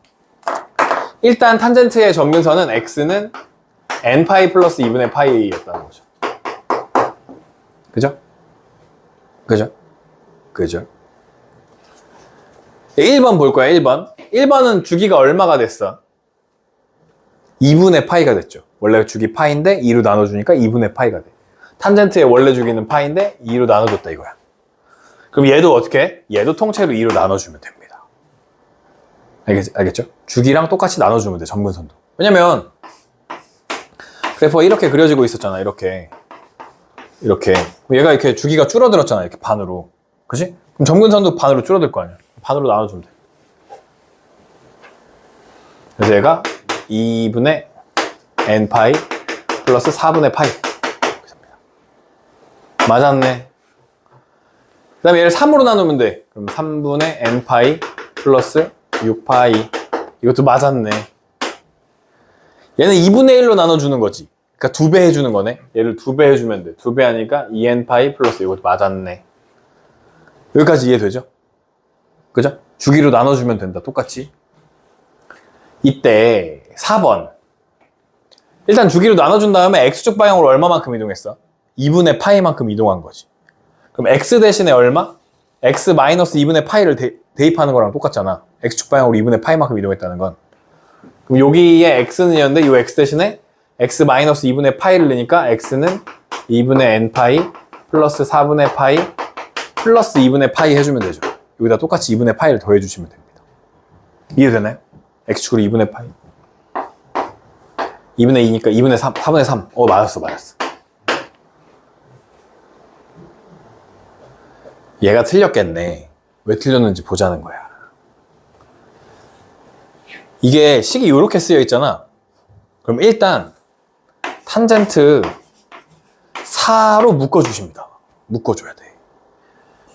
일단 탄젠트의 점근선은 x는 n파이 플러스 2분의 파이였다는 거죠. 그죠? 1번 볼 거야, 1번. 1번은 주기가 얼마가 됐어? 2분의 파이가 됐죠. 원래 주기 파인데 2로 나눠주니까 2분의 파이가 돼. 탄젠트의 원래 주기는 파인데 2로 나눠줬다 이거야. 그럼 얘도 어떻게 해? 얘도 통째로 2로 나눠주면 됩니다. 알겠죠? 주기랑 똑같이 나눠주면 돼, 점근선도. 왜냐면 그래프가 이렇게 그려지고 있었잖아, 이렇게. 얘가 이렇게 주기가 줄어들었잖아, 이렇게 반으로. 그치? 그럼 점근선도 반으로 줄어들 거 아니야. 반으로 나눠주면 돼. 그래서 얘가 2분의 n파이 플러스 4분의 파이. 맞았네. 그 다음에 얘를 3으로 나누면 돼. 그럼 3분의 n파이 플러스 6파이. 이것도 맞았네. 얘는 2분의 1로 나눠주는 거지. 그러니까 2배 해주는 거네. 얘를 2배 해주면 돼. 2배 하니까 2n파이 플러스 이것도 맞았네. 여기까지 이해되죠? 그죠? 주기로 나눠주면 된다. 똑같이. 이때 4번. 일단 주기로 나눠준 다음에 x축 방향으로 얼마만큼 이동했어? 2분의 파이만큼 이동한 거지. 그럼 x 대신에 얼마? x 마이너스 2분의 파이를 대입하는 거랑 똑같잖아. x축 방향으로 2분의 파이만큼 이동했다는 건. 그럼 여기에 x는 이었는데 이 x 대신에 x 마이너스 2분의 파이를 넣으니까 x는 2분의 n파이 플러스 4분의 파이 플러스 2분의 파이 해주면 되죠. 여기다 똑같이 2분의 파이를 더해주시면 됩니다. 이해되나요? x축으로 2분의 파이. 2분의 2니까 2분의 3, 4분의 3. 맞았어. 얘가 틀렸겠네. 왜 틀렸는지 보자는 거야. 이게 식이 이렇게 쓰여 있잖아. 그럼 일단 탄젠트 4로 묶어주십니다. 묶어줘야 돼.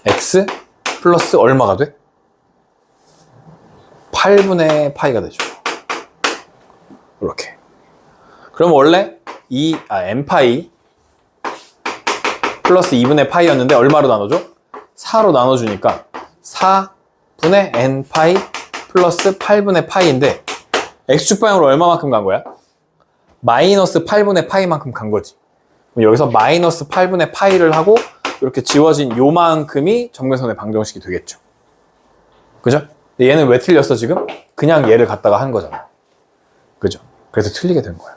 x 플러스 얼마가 돼? 8분의 파이가 되죠. 이렇게. 그럼 원래 n파이 플러스 2분의 파이였는데 얼마로 나눠줘? 4로 나눠주니까 4분의 n파이 플러스 8분의 파이인데 x축방향으로 얼마만큼 간 거야? 마이너스 8분의 파이만큼 간 거지. 그럼 여기서 마이너스 8분의 파이를 하고 이렇게 지워진 요만큼이 정면선의 방정식이 되겠죠. 그죠? 근데 얘는 왜 틀렸어 지금? 그냥 얘를 갖다가 한 거잖아. 그죠? 그래서 틀리게 된 거야.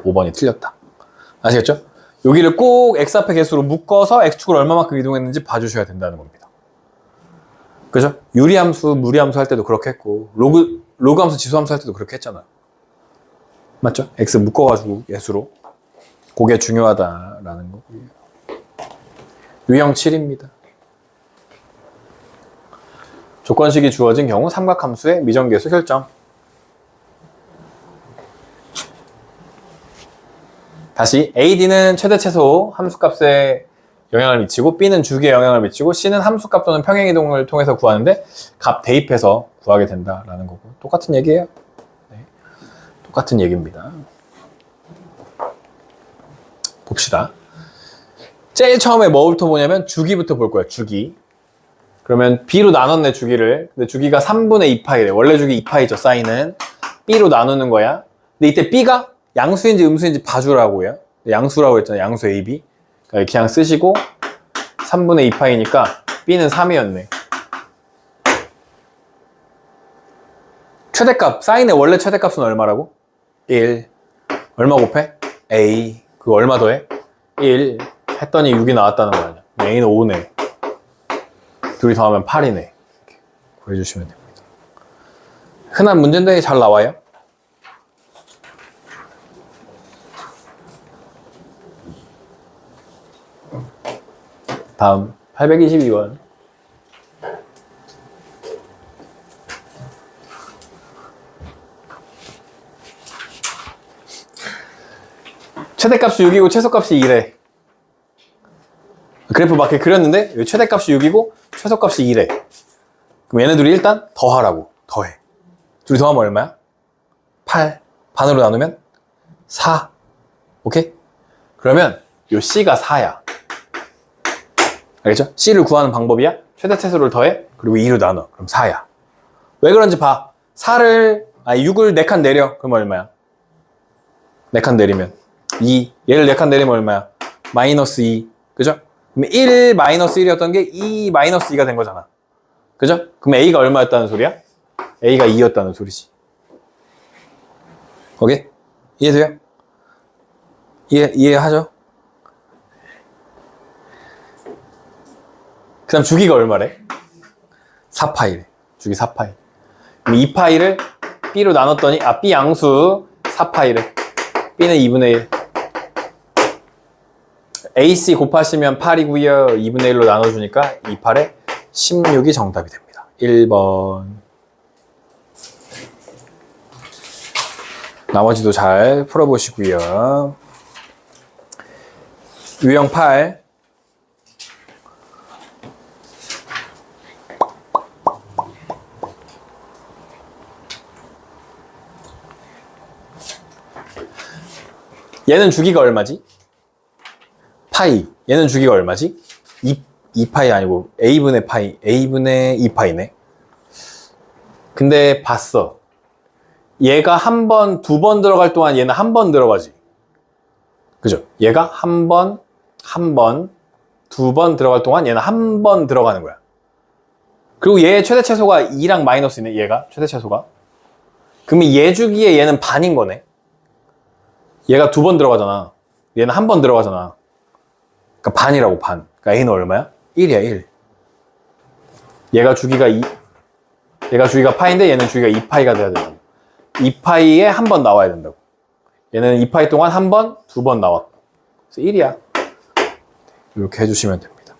5번이 틀렸다. 아시겠죠? 여기를 꼭 x 앞에 개수로 묶어서 x축을 얼마만큼 이동했는지 봐주셔야 된다는 겁니다. 그죠? 유리함수, 무리함수 할 때도 그렇게 했고 로그함수, 지수함수 할 때도 그렇게 했잖아. 맞죠? x 묶어가지고 예수로. 그게 중요하다라는 거고요. 유형 7입니다. 조건식이 주어진 경우 삼각함수의 미정계수 결정. 다시 AD는 최대 최소 함수값에 영향을 미치고 B는 주기에 영향을 미치고 C는 함수값 또는 평행이동을 통해서 구하는데 값 대입해서 구하게 된다라는 거고 똑같은 얘기예요. 네. 똑같은 얘기입니다. 봅시다. 제일 처음에 뭐부터 보냐면 주기부터 볼 거야. 주기. 그러면 B로 나눴네 주기를. 근데 주기가 3분의 2파이래. 원래 주기 2파이죠. 사인은. B로 나누는 거야. 근데 이때 B가 양수인지 음수인지 봐주라고요. 양수라고 했잖아요. 양수 AB. 그러니까 그냥 쓰시고 3분의 2파이니까 B는 3이었네. 최대값. 사인의 원래 최대값은 얼마라고? 1. 얼마 곱해? A. 그거 얼마 더해? 1. 했더니 6이 나왔다는 거 아니야. A는 5네. 둘이 더하면 8이네. 이렇게 구해주시면 됩니다. 흔한 문제인데 잘 나와요. 다음 822번. 최대값이 6이고 최소값이 2래. 그래프 막 이렇게 그렸는데 여기 최대값이 6이고 최소값이 2래. 그럼 얘네들이 일단 더하라고. 더해. 둘이 더하면 얼마야? 8. 반으로 나누면 4. 오케이? 그러면 요 C가 4야. 알겠죠? C를 구하는 방법이야. 최대 최소를 더해. 그리고 2로 나눠. 그럼 4야. 왜 그런지 봐. 6을 4칸 내려. 그럼 얼마야? 4칸 내리면 2. 얘를 4칸 내리면 얼마야? 마이너스 2. 그죠? 그럼 1 마이너스 1이었던 게 2 마이너스 2가 된 거잖아. 그죠? 그럼 A가 얼마였다는 소리야? A가 2였다는 소리지. 오케이? 이해돼요? 이해하죠? 그 다음 주기가 얼마래? 4파이래. 주기 4파이. 그럼 2파이를 B로 나눴더니, B 양수 4파이래. B는 2분의 1. AC 곱하시면 8이고요. 2분의 1로 나눠주니까 2,8에 16이 정답이 됩니다. 1번. 나머지도 잘 풀어보시고요. 유형 8. 얘는 주기가 얼마지? 파이. 얘는 주기가 얼마지? 2파이 아니고 A분의 파이. A분의 2파이네. 근데 봤어. 얘가 한 번, 두 번 들어갈 동안 얘는 한 번 들어가지. 그죠? 얘가 한 번, 두 번 들어갈 동안 얘는 한 번 들어가는 거야. 그리고 얘의 최대 최소가 2랑 마이너스네, 얘가. 최대 최소가. 그러면 얘 주기에 얘는 반인 거네. 얘가 두 번 들어가잖아. 얘는 한 번 들어가잖아. 그러니까 반이라고, 반. 그러니까 A는 얼마야? 1이야, 1. 얘가 주기가 파이인데 얘는 주기가 2파이가 돼야 된다고. 2파이에 한 번 나와야 된다고. 얘는 2파이 동안 한 번, 두 번 나왔고. 그래서 1이야. 이렇게 해주시면 됩니다.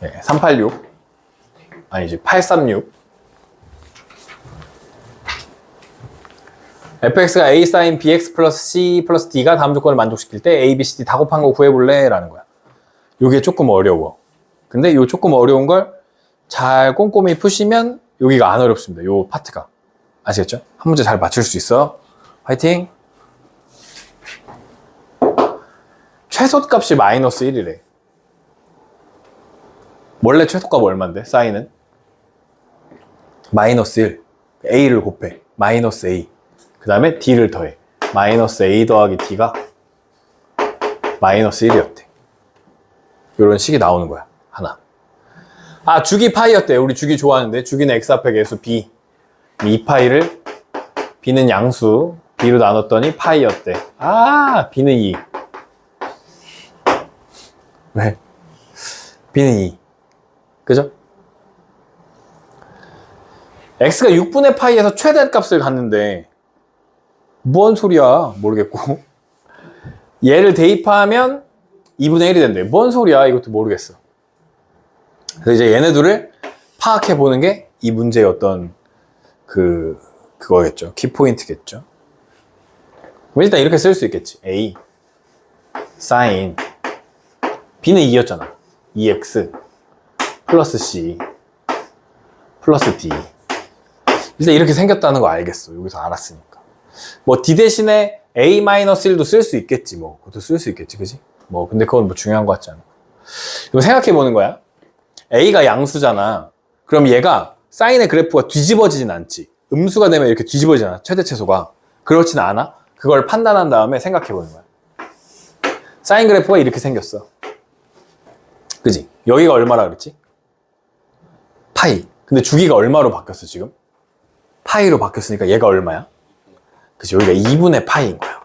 네, 386 아니지 836 fx가 a sin bx 플러스 c 플러스 d가 다음 조건을 만족시킬 때 a, b, c, d 다 곱한 거 구해볼래? 라는 거야. 요게 조금 어려워. 근데 요 조금 어려운 걸 잘 꼼꼼히 푸시면 여기가 안 어렵습니다. 요 파트가. 아시겠죠? 한 문제 잘 맞출 수 있어. 화이팅! 최소값이 마이너스 1이래. 원래 최소값 얼만데? 사인은? 마이너스 1. a를 곱해. 마이너스 a. 그 다음에 d를 더해. 마이너스 a 더하기 d가 마이너스 1이었대. 이런 식이 나오는 거야. 하나. 아, 주기 파이였대. 우리 주기 좋아하는데. 주기는 x 앞에 개수 b. 2파이를 b는 양수 b로 나눴더니 파이였대. 아, b는 2. 왜? b는 2. 그죠? x가 6분의 파이에서 최대값을 갖는데 뭔 소리야? 모르겠고. 얘를 대입하면 2분의 1이 된대. 뭔 소리야? 이것도 모르겠어. 그래서 이제 얘네들을 파악해 보는 게 이 문제의 어떤 그거겠죠. 키포인트겠죠. 그럼 일단 이렇게 쓸 수 있겠지. A sin B는 2였잖아. 2x 플러스 C 플러스 D. 일단 이렇게 생겼다는 거 알겠어. 여기서 알았으니까. 뭐 D 대신에 A-1도 쓸 수 있겠지. 뭐 그것도 쓸 수 있겠지. 그지? 뭐 근데 그건 뭐 중요한 거 같지 않아. 그럼 생각해 보는 거야. A가 양수잖아. 그럼 얘가 사인의 그래프가 뒤집어지진 않지. 음수가 되면 이렇게 뒤집어지잖아. 최대 최소가. 그렇진 않아. 그걸 판단한 다음에 생각해 보는 거야. 사인 그래프가 이렇게 생겼어. 그지? 여기가 얼마라 그랬지? 파이. 근데 주기가 얼마로 바뀌었어 지금? 파이로 바뀌었으니까 얘가 얼마야? 그치? 여기가 2분의 파이인 거야.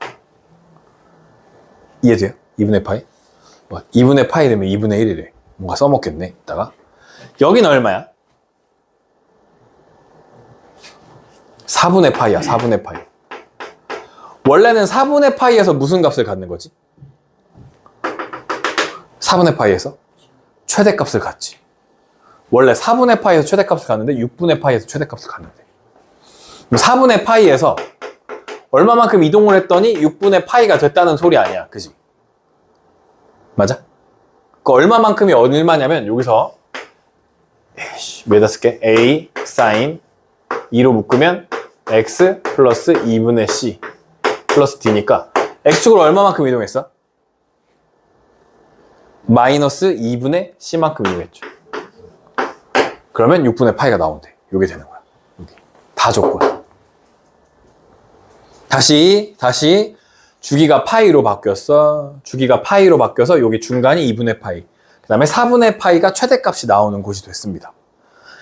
이해돼요? 2분의 파이? 뭐 2분의 파이 되면 2분의 1이래. 뭔가 써먹겠네 이따가. 여기는 얼마야? 4분의 파이야. 4분의 파이. 원래는 4분의 파이에서 무슨 값을 갖는 거지? 4분의 파이에서 최대값을 갖지. 원래 4분의 파이에서 최대값을 갖는데 6분의 파이에서 최대값을 갖는데 4분의 파이에서 얼마만큼 이동을 했더니 6분의 파이가 됐다는 소리 아니야. 그지? 맞아? 그 얼마만큼이 얼마냐면 여기서 몇에다 쓸게? A sin 2로 묶으면 x 플러스 2분의 c 플러스 d니까 x축으로 얼마만큼 이동했어? 마이너스 2분의 c만큼 이동했죠. 그러면 6분의 파이가 나온대. 요게 되는 거야. 여기. 다 줬고요. 다시 주기가 파이로 바뀌었어. 주기가 파이로 바뀌어서 여기 중간이 2분의 파이. 그 다음에 4분의 파이가 최대값이 나오는 곳이 됐습니다.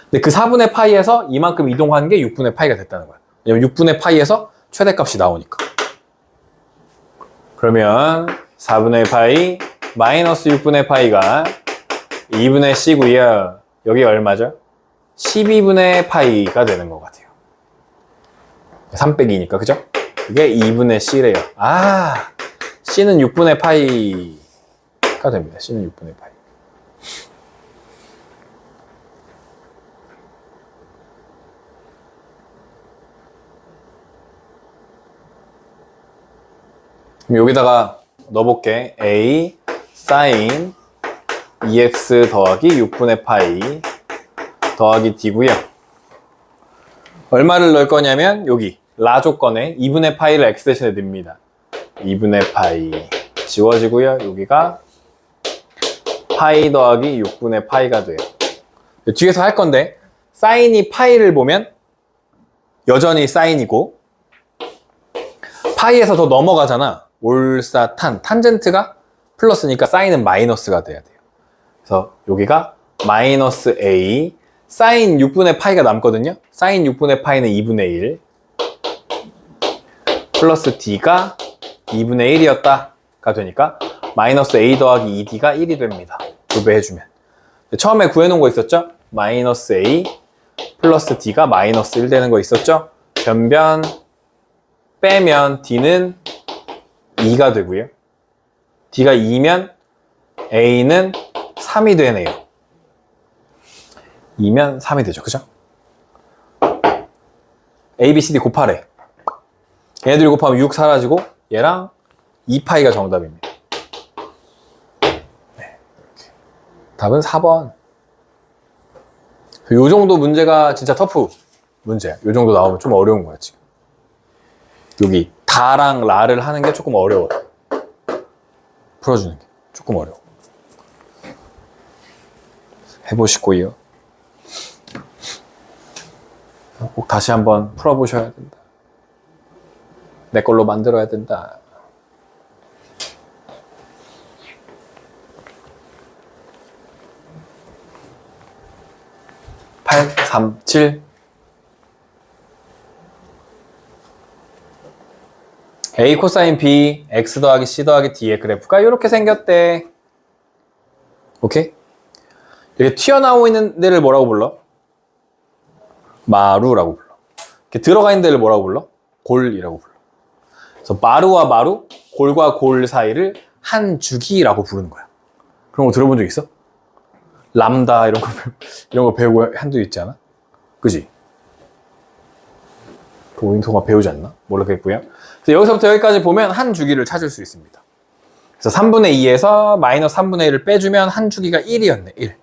근데 그 4분의 파이에서 이만큼 이동한 게 6분의 파이가 됐다는 거야. 왜냐면 6분의 파이에서 최대값이 나오니까. 그러면 4분의 파이 마이너스 6분의 파이가 2분의 c고요. 여기 얼마죠? 12분의 파이가 되는 것 같아요. 3 빼기니까, 그죠? 이게 2분의 c래요. 아, c는 6분의 파이가 됩니다. c는 6분의 파이. 그럼 여기다가 넣어볼게. A sin 2x 더하기 6분의 파이 더하기 d고요. 얼마를 넣을 거냐면 여기 라 조건에 2분의 파이를 x 대신에 넣습니다. 2분의 파이 지워지고요. 여기가 파이 더하기 6분의 파이가 돼요. 뒤에서 할 건데 사인이 파이를 보면 여전히 사인이고 파이에서 더 넘어가잖아. 올사탄, 탄젠트가 플러스니까 사인은 마이너스가 돼야 돼요. 그래서 여기가 마이너스 a 사인 6분의 파이가 남거든요. 사인 6분의 파이는 2분의 1 플러스 d가 2분의 1이었다가 되니까 마이너스 a 더하기 2d가 1이 됩니다. 도배해주면. 처음에 구해놓은 거 있었죠? 마이너스 a 플러스 d가 마이너스 1 되는 거 있었죠? 변변 빼면 d는 2가 되고요. d가 2면 A는 3이 되네요. 2면 3이 되죠. 그죠? A, B, C, D 곱하래. 얘네들이 곱하면 6 사라지고 얘랑 2파이가 정답입니다. 네. 답은 4번. 요 정도 문제가 진짜 터프 문제야. 요 정도 나오면 좀 어려운 거야, 지금. 여기 다랑 라를 하는 게 조금 어려워. 풀어주는 게 조금 어려워. 해보시고요. 꼭 다시 한번 풀어보셔야 된다. 내 걸로 만들어야 된다. (8, 3, 7) A 코사인 B X 더하기 C 더하기 D의 그래프가 이렇게 생겼대. 오케이? 이렇게 튀어나오고 있는 데를 뭐라고 불러? 마루라고 불러. 이렇게 들어가 있는 데를 뭐라고 불러? 골이라고 불러. 그래서 마루와 마루, 골과 골 사이를 한 주기라고 부르는 거야. 그런 거 들어본 적 있어? 람다 이런 거 배우고 한도 있지 않아? 그지? 그 오인토가 배우지 않나? 모르겠고요. 그래서 여기서부터 여기까지 보면 한 주기를 찾을 수 있습니다. 그래서 3분의 2에서 마이너스 3분의 1을 빼주면 한 주기가 1이었네. 1.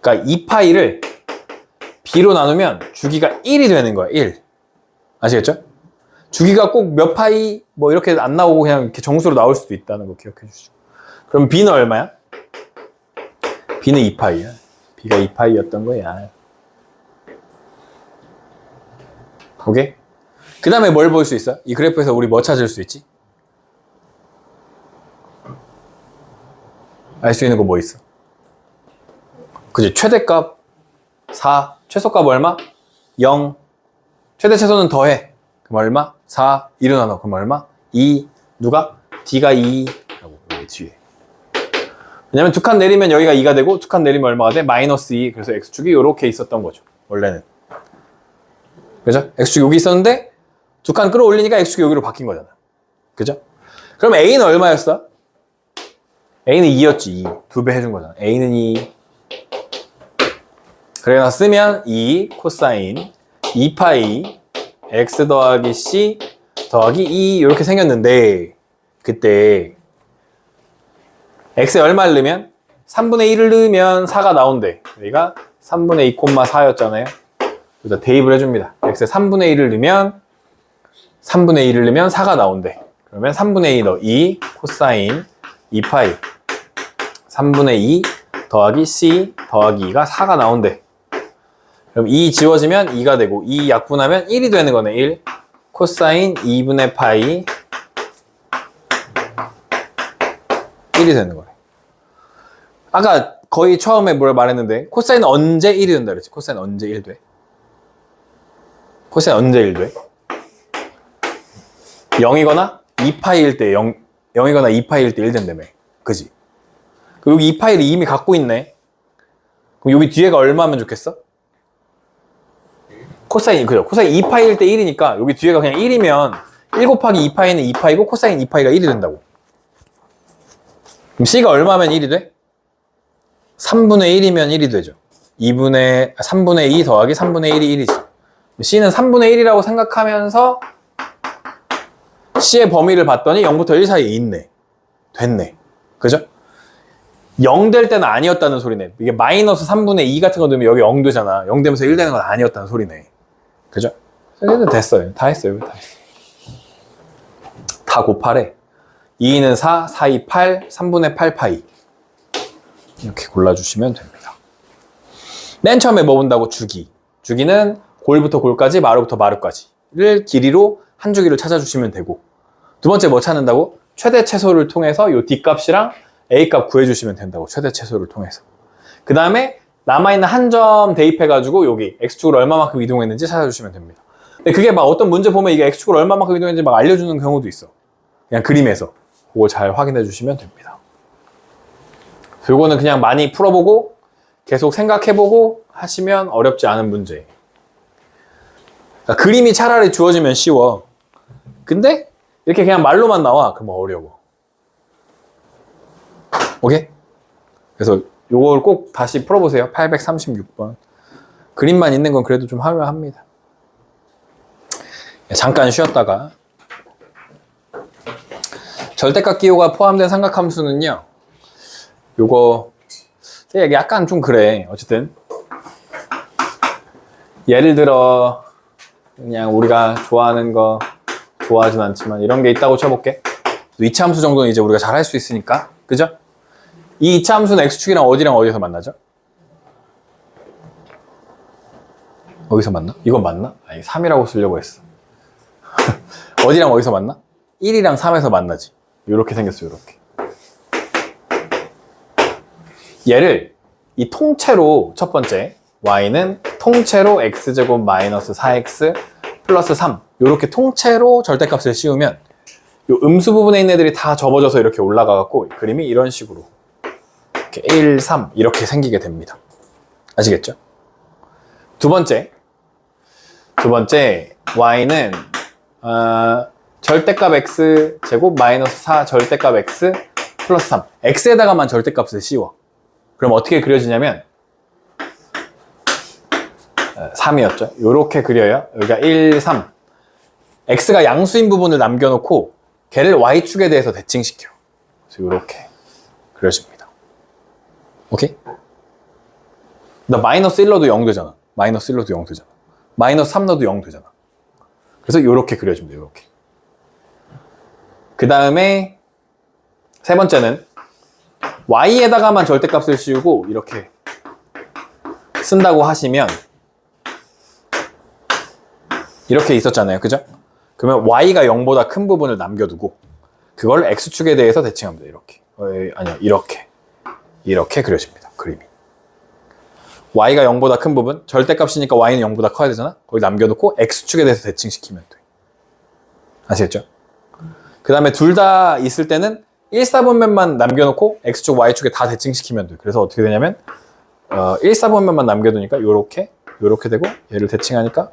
그러니까 2파이를 B로 나누면 주기가 1이 되는 거야. 1. 아시겠죠? 주기가 꼭 몇 파이 뭐 이렇게 안 나오고 그냥 이렇게 정수로 나올 수도 있다는 거 기억해 주시죠. 그럼 B는 얼마야? B는 2파이야. B가 2파이였던 거야. 오케이? 그 다음에 뭘 볼 수 있어? 이 그래프에서 우리 뭐 찾을 수 있지? 알 수 있는 거 뭐 있어? 그지? 최대값 4, 최소값 얼마? 0. 최대 최소는 더해. 그럼 얼마? 4. 2로 나눠. 그럼 얼마? 2. 누가? D가 2. 라고 여기 뒤에. 왜냐면 두 칸 내리면 여기가 2가 되고 두 칸 내리면 얼마가 돼? 마이너스 2. 그래서 X축이 이렇게 있었던 거죠. 원래는. 그죠? X축이 여기 있었는데 두 칸 끌어올리니까 X축이 여기로 바뀐 거잖아. 그죠? 그럼 A는 얼마였어? A는 2였지. 2. 2배 해준 거잖아. A는 2. 그래서 쓰면 2 코사인 2파이 X 더하기 C 더하기 2 이렇게 생겼는데 그때 X에 얼마를 넣으면? 3분의 1을 넣으면 4가 나온대. 여기가 3분의 2, 4였잖아요. 그래서 대입을 해줍니다. X에 3분의 1을 넣으면 4가 나온대. 그러면 3분의 2 넣어. 2 코사인 2파이 3분의 2 더하기 C 더하기 2가 4가 나온대. 그럼 2 지워지면 2가 되고 2 약분하면 1이 되는 거네. 1 코사인 2분의 파이 1이 되는 거네. 아까 거의 처음에 뭘 말했는데 코사인은 언제 1이 된다 그랬지? 코사인 언제 1 돼? 코사인 언제 1 돼? 0이거나 2파이일 때 0이거나 2파이일 때 1 된다며. 그지? 여기 2파이를 이미 갖고 있네. 그럼 여기 뒤에가 얼마면 좋겠어? 코사인, 그죠? 코사인 2파이일 때 1이니까 여기 뒤에가 그냥 1이면 1 곱하기 2파이는 2파이고 코사인 2파이가 1이 된다고. 그럼 C가 얼마면 1이 돼? 3분의 1이면 1이 되죠. 3분의 2 더하기 3분의 1이 1이지. C는 3분의 1이라고 생각하면서 C의 범위를 봤더니 0부터 1 사이에 있네. 됐네. 그죠? 0 될 때는 아니었다는 소리네. 이게 마이너스 3분의 2 같은 거 넣으면 여기 0 되잖아. 0 되면서 1 되는 건 아니었다는 소리네. 그죠? 그래도 됐어요. 다 했어요. 다 했어. 다 곱하래. 2는 4, 4, 2, 8, 3분의 8파이. 이렇게 골라주시면 됩니다. 맨 처음에 뭐 본다고? 주기. 주기는 골부터 골까지, 마루부터 마루까지를 길이로 한 주기를 찾아주시면 되고, 두 번째 뭐 찾는다고? 최대 최소를 통해서 요 D값이랑 A값 구해주시면 된다고. 최대 최소를 통해서. 그 다음에 남아있는 한 점 대입해가지고 여기 X축을 얼마만큼 이동했는지 찾아주시면 됩니다. 근데 그게 막 어떤 문제 보면 이게 X축을 얼마만큼 이동했는지 막 알려주는 경우도 있어. 그냥 그림에서. 그거 잘 확인해 주시면 됩니다. 요거는 그냥 많이 풀어보고 계속 생각해보고 하시면 어렵지 않은 문제예요. 그러니까 그림이 차라리 주어지면 쉬워. 근데 이렇게 그냥 말로만 나와. 그러면 어려워. 오케이? 그래서 요걸 꼭 다시 풀어보세요. 836번. 그림만 있는 건 그래도 좀 하면 합니다. 잠깐 쉬었다가 절대값 기호가 포함된 삼각함수는요, 요거 약간 좀 그래. 어쨌든 예를 들어 그냥 우리가 좋아하는 거, 좋아하진 않지만 이런 게 있다고 쳐볼게. 이차 함수 정도는 이제 우리가 잘 할 수 있으니까, 그죠? 이 이차 함수는 x축이랑 어디랑 어디에서 만나죠? 어디서 만나? 이건 맞나? 아니, 3이라고 쓰려고 했어. 어디랑 어디서 만나? 1이랑 3에서 만나지. 이렇게 생겼어요, 이렇게. 얘를 이 통째로, 첫 번째 y는 통째로 x제곱 마이너스 4x 플러스 3, 이렇게 통째로 절대값을 씌우면 이 음수 부분에 있는 애들이 다 접어져서 이렇게 올라가갖고 그림이 이런 식으로 이렇게 1, 3 이렇게 생기게 됩니다. 아시겠죠? 두 번째 y는 절대값 x 제곱 마이너스 4 절대값 x 플러스 3, x에다가만 절대값을 씌워. 그럼 어떻게 그려지냐면 3이었죠. 이렇게 그려요. 여기가 1, 3. x가 양수인 부분을 남겨놓고 걔를 y축에 대해서 대칭시켜. 그래서 이렇게 그려집니다. 오케이? 나 마이너스 1 넣어도 0 되잖아. 마이너스 1 넣어도 0 되잖아. 마이너스 3 넣어도 0 되잖아. 그래서 이렇게 그려줍니다. 이렇게. 그 다음에 세 번째는 y에다가만 절대값을 씌우고 이렇게 쓴다고 하시면 이렇게 있었잖아요. 그죠? 그러면 y가 0보다 큰 부분을 남겨두고 그걸 x축에 대해서 대칭합니다. 이렇게. 아니요. 이렇게 그려집니다. 그림이. y가 0보다 큰 부분, 절대값이니까 y는 0보다 커야 되잖아? 거기 남겨놓고 x축에 대해서 대칭시키면 돼. 아시겠죠? 그 다음에 둘 다 있을 때는 1, 4분면만 남겨놓고 x축, y축에 다 대칭시키면 돼. 그래서 어떻게 되냐면 1, 4분면만 남겨두니까 요렇게 되고 얘를 대칭하니까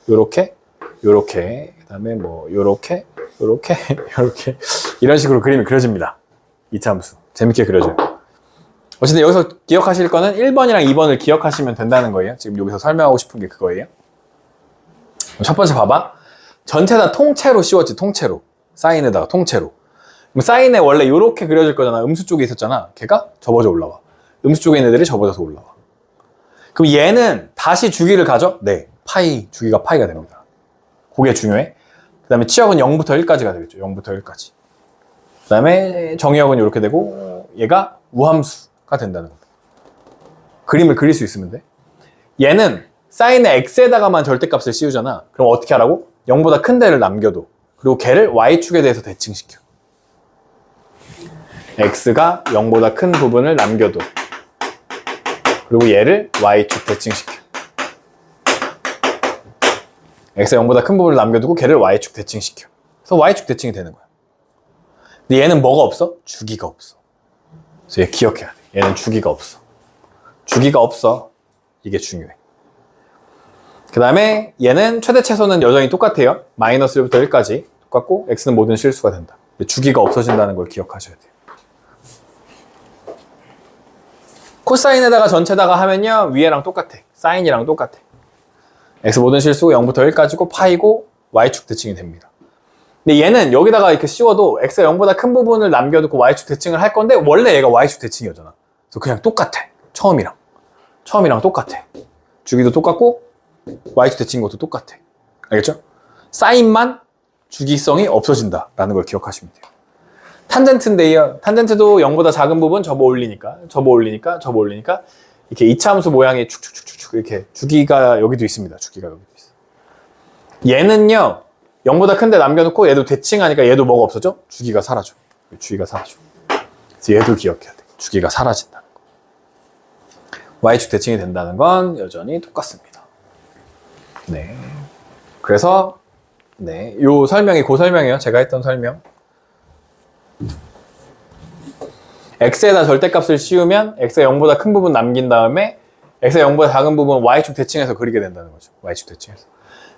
요렇게 그 다음에 뭐 요렇게 이런 식으로 그림이 그려집니다. 이차 함수. 재밌게 그려져요. 어쨌든 여기서 기억하실 거는 1번이랑 2번을 기억하시면 된다는 거예요. 지금 여기서 설명하고 싶은 게 그거예요. 첫 번째 봐봐. 전체 다 통째로 씌웠지. 통째로. 사인에다가 통째로. 그럼 사인에 원래 이렇게 그려질 거잖아. 음수 쪽에 있었잖아. 걔가 접어져 올라와. 음수 쪽에 있는 애들이 접어져서 올라와. 그럼 얘는 다시 주기를 가져? 네. 파이, 주기가 파이가 됩니다. 그게 중요해. 그 다음에 치역은 0부터 1까지가 되겠죠. 0부터 1까지. 그 다음에 정의역은 이렇게 되고 얘가 우함수가 된다는 겁니다. 그림을 그릴 수 있으면 돼. 얘는 사인의 x에다가만 절대값을 씌우잖아. 그럼 어떻게 하라고? 0보다 큰 데를 남겨둬. 그리고 걔를 y축에 대해서 대칭시켜. x가 0보다 큰 부분을 남겨둬. 그리고 얘를 y축 대칭시켜. x가 0보다 큰 부분을 남겨두고 걔를 y축 대칭시켜. 그래서 y축 대칭이 되는 거야. 근데 얘는 뭐가 없어? 주기가 없어. 그래서 얘 기억해야 돼. 얘는 주기가 없어. 주기가 없어. 이게 중요해. 그 다음에 얘는 최대 최소는 여전히 똑같아요. 마이너스 1부터 1까지 똑같고 x는 모든 실수가 된다. 주기가 없어진다는 걸 기억하셔야 돼요. 코사인에다가 전체다가 하면요 위에랑 똑같아. 사인이랑 똑같아. x 모든 실수고 0부터 1까지고 파이고 y축 대칭이 됩니다. 근데 얘는 여기다가 이렇게 씌워도 x가 0보다 큰 부분을 남겨두고 y축 대칭을 할 건데 원래 얘가 y축 대칭이었잖아. 그래서 그냥 똑같아. 처음이랑 똑같아. 주기도 똑같고 y축 대칭인 것도 똑같아. 알겠죠? 사인만 주기성이 없어진다라는 걸 기억하시면 돼요. 탄젠트인데요. 탄젠트도 0보다 작은 부분 접어 올리니까 이렇게 이차함수 모양이 축축축축 이렇게 주기가 여기도 있습니다. 주기가 여기도 있어. 얘는요 0보다 큰데 남겨놓고 얘도 대칭하니까 얘도 뭐가 없어져? 주기가 사라져. 그래서 얘도 기억해야 돼. 주기가 사라진다는 거. y축 대칭이 된다는 건 여전히 똑같습니다. 네. 그래서 네, 요 설명이 그 설명이에요. 제가 했던 설명. x에다 절대값을 씌우면 x가 0보다 큰 부분 남긴 다음에 x가 0보다 작은 부분 y축 대칭해서 그리게 된다는 거죠. y축 대칭해서.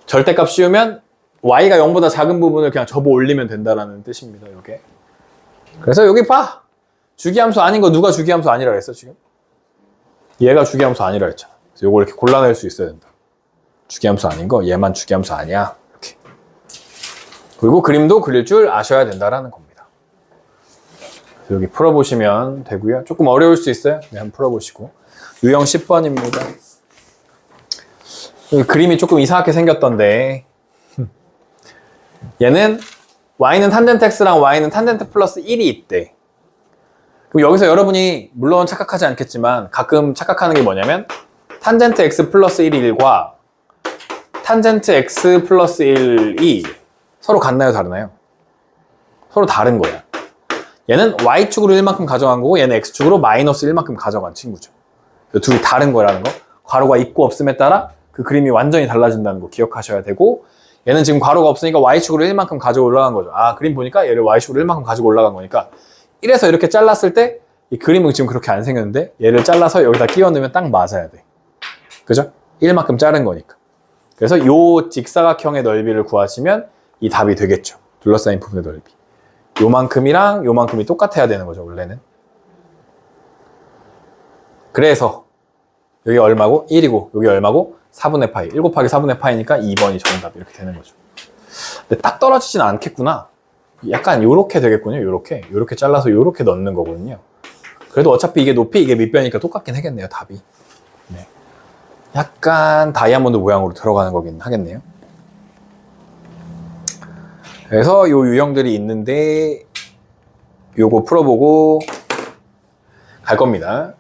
절대값 씌우면 y가 0보다 작은 부분을 그냥 접어 올리면 된다라는 뜻입니다. 요게. 그래서 여기 봐. 주기함수 아닌 거 누가 주기함수 아니라 했어 지금? 얘가 주기함수 아니라 했잖아. 그래서 요거 이렇게 골라낼 수 있어야 된다. 주기함수 아닌 거 얘만 주기함수 아니야. 이렇게. 그리고 그림도 그릴 줄 아셔야 된다라는 겁니다. 여기 풀어보시면 되고요. 조금 어려울 수 있어요. 네, 한번 풀어보시고. 유형 10번입니다. 그림이 조금 이상하게 생겼던데 얘는 y는 탄젠트 x랑 y는 탄젠트 플러스 1이 있대. 그럼 여기서 여러분이 물론 착각하지 않겠지만 가끔 착각하는 게 뭐냐면 탄젠트 x 플러스 1이 1과 탄젠트 x 플러스 1이 서로 같나요 다르나요? 서로 다른 거야. 얘는 y축으로 1만큼 가져간 거고 얘는 x축으로 마이너스 1만큼 가져간 친구죠. 둘이 다른 거라는 거. 괄호가 있고 없음에 따라 그 그림이 완전히 달라진다는 거 기억하셔야 되고 얘는 지금 괄호가 없으니까 y축으로 1만큼 가지고 올라간 거죠. 아, 그림 보니까 얘를 y축으로 1만큼 가지고 올라간 거니까 1에서 이렇게 잘랐을 때 이 그림은 지금 그렇게 안 생겼는데 얘를 잘라서 여기다 끼워 넣으면 딱 맞아야 돼. 그죠? 1만큼 자른 거니까. 그래서 요 직사각형의 넓이를 구하시면 이 답이 되겠죠. 둘러싸인 부분의 넓이. 요만큼이랑 요만큼이 똑같아야 되는 거죠, 원래는. 그래서 여기 얼마고? 1이고 여기 얼마고? 4분의 파이. 1 곱하기 4분의 파이니까 2번이 정답 이렇게 되는 거죠. 근데 딱 떨어지진 않겠구나. 약간 요렇게 되겠군요. 요렇게 잘라서 요렇게 넣는 거거든요. 그래도 어차피 이게 높이 이게 밑변이니까 똑같긴 하겠네요. 답이. 네. 약간 다이아몬드 모양으로 들어가는 거긴 하겠네요. 그래서 요 유형들이 있는데 요거 풀어보고 갈 겁니다.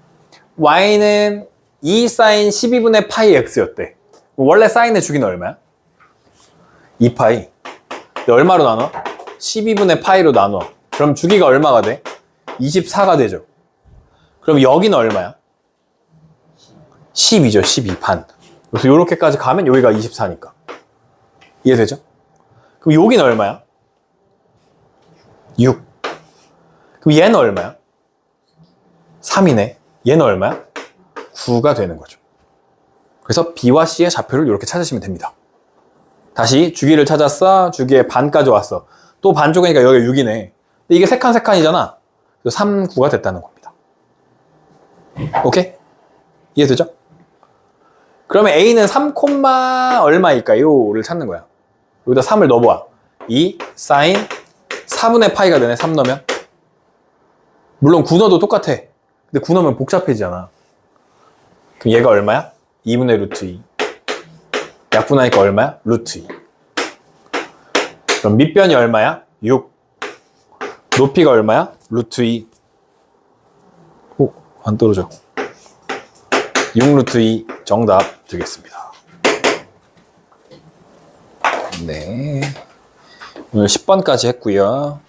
y는 2 사인 12분의 파이 x였대. 원래 사인의 주기는 얼마야? 2파이. 얼마로 나눠? 12분의 파이로 나눠. 그럼 주기가 얼마가 돼? 24가 되죠. 그럼 여기는 얼마야? 12죠. 12반. 그래서 요렇게까지 가면 여기가 24니까. 이해되죠? 그럼 여기는 얼마야? 6. 그럼 얘는 얼마야? 3이네. 얘는 얼마야? 9가 되는 거죠. 그래서 B와 C의 좌표를 이렇게 찾으시면 됩니다. 다시 주기를 찾았어. 주기의 반까지 왔어. 또 반 쪽이니까 여기가 6이네. 근데 이게 세 칸이잖아. 그래서 3, 9가 됐다는 겁니다. 오케이? 이해되죠? 그러면 A는 3, 얼마일까요?를 찾는 거야. 여기다 3을 넣어봐. 2 사인 4분의 파이가 되네. 3 넣으면. 물론 9 넣어도 똑같아. 근데 9 넣으면 복잡해지잖아. 그럼 얘가 얼마야? 2분의 루트 2. 약분하니까 얼마야? 루트 2. 그럼 밑변이 얼마야? 6. 높이가 얼마야? 루트 2. 오, 안 떨어져. 6 루트 2 정답 되겠습니다. 네. 오늘 10번까지 했고요.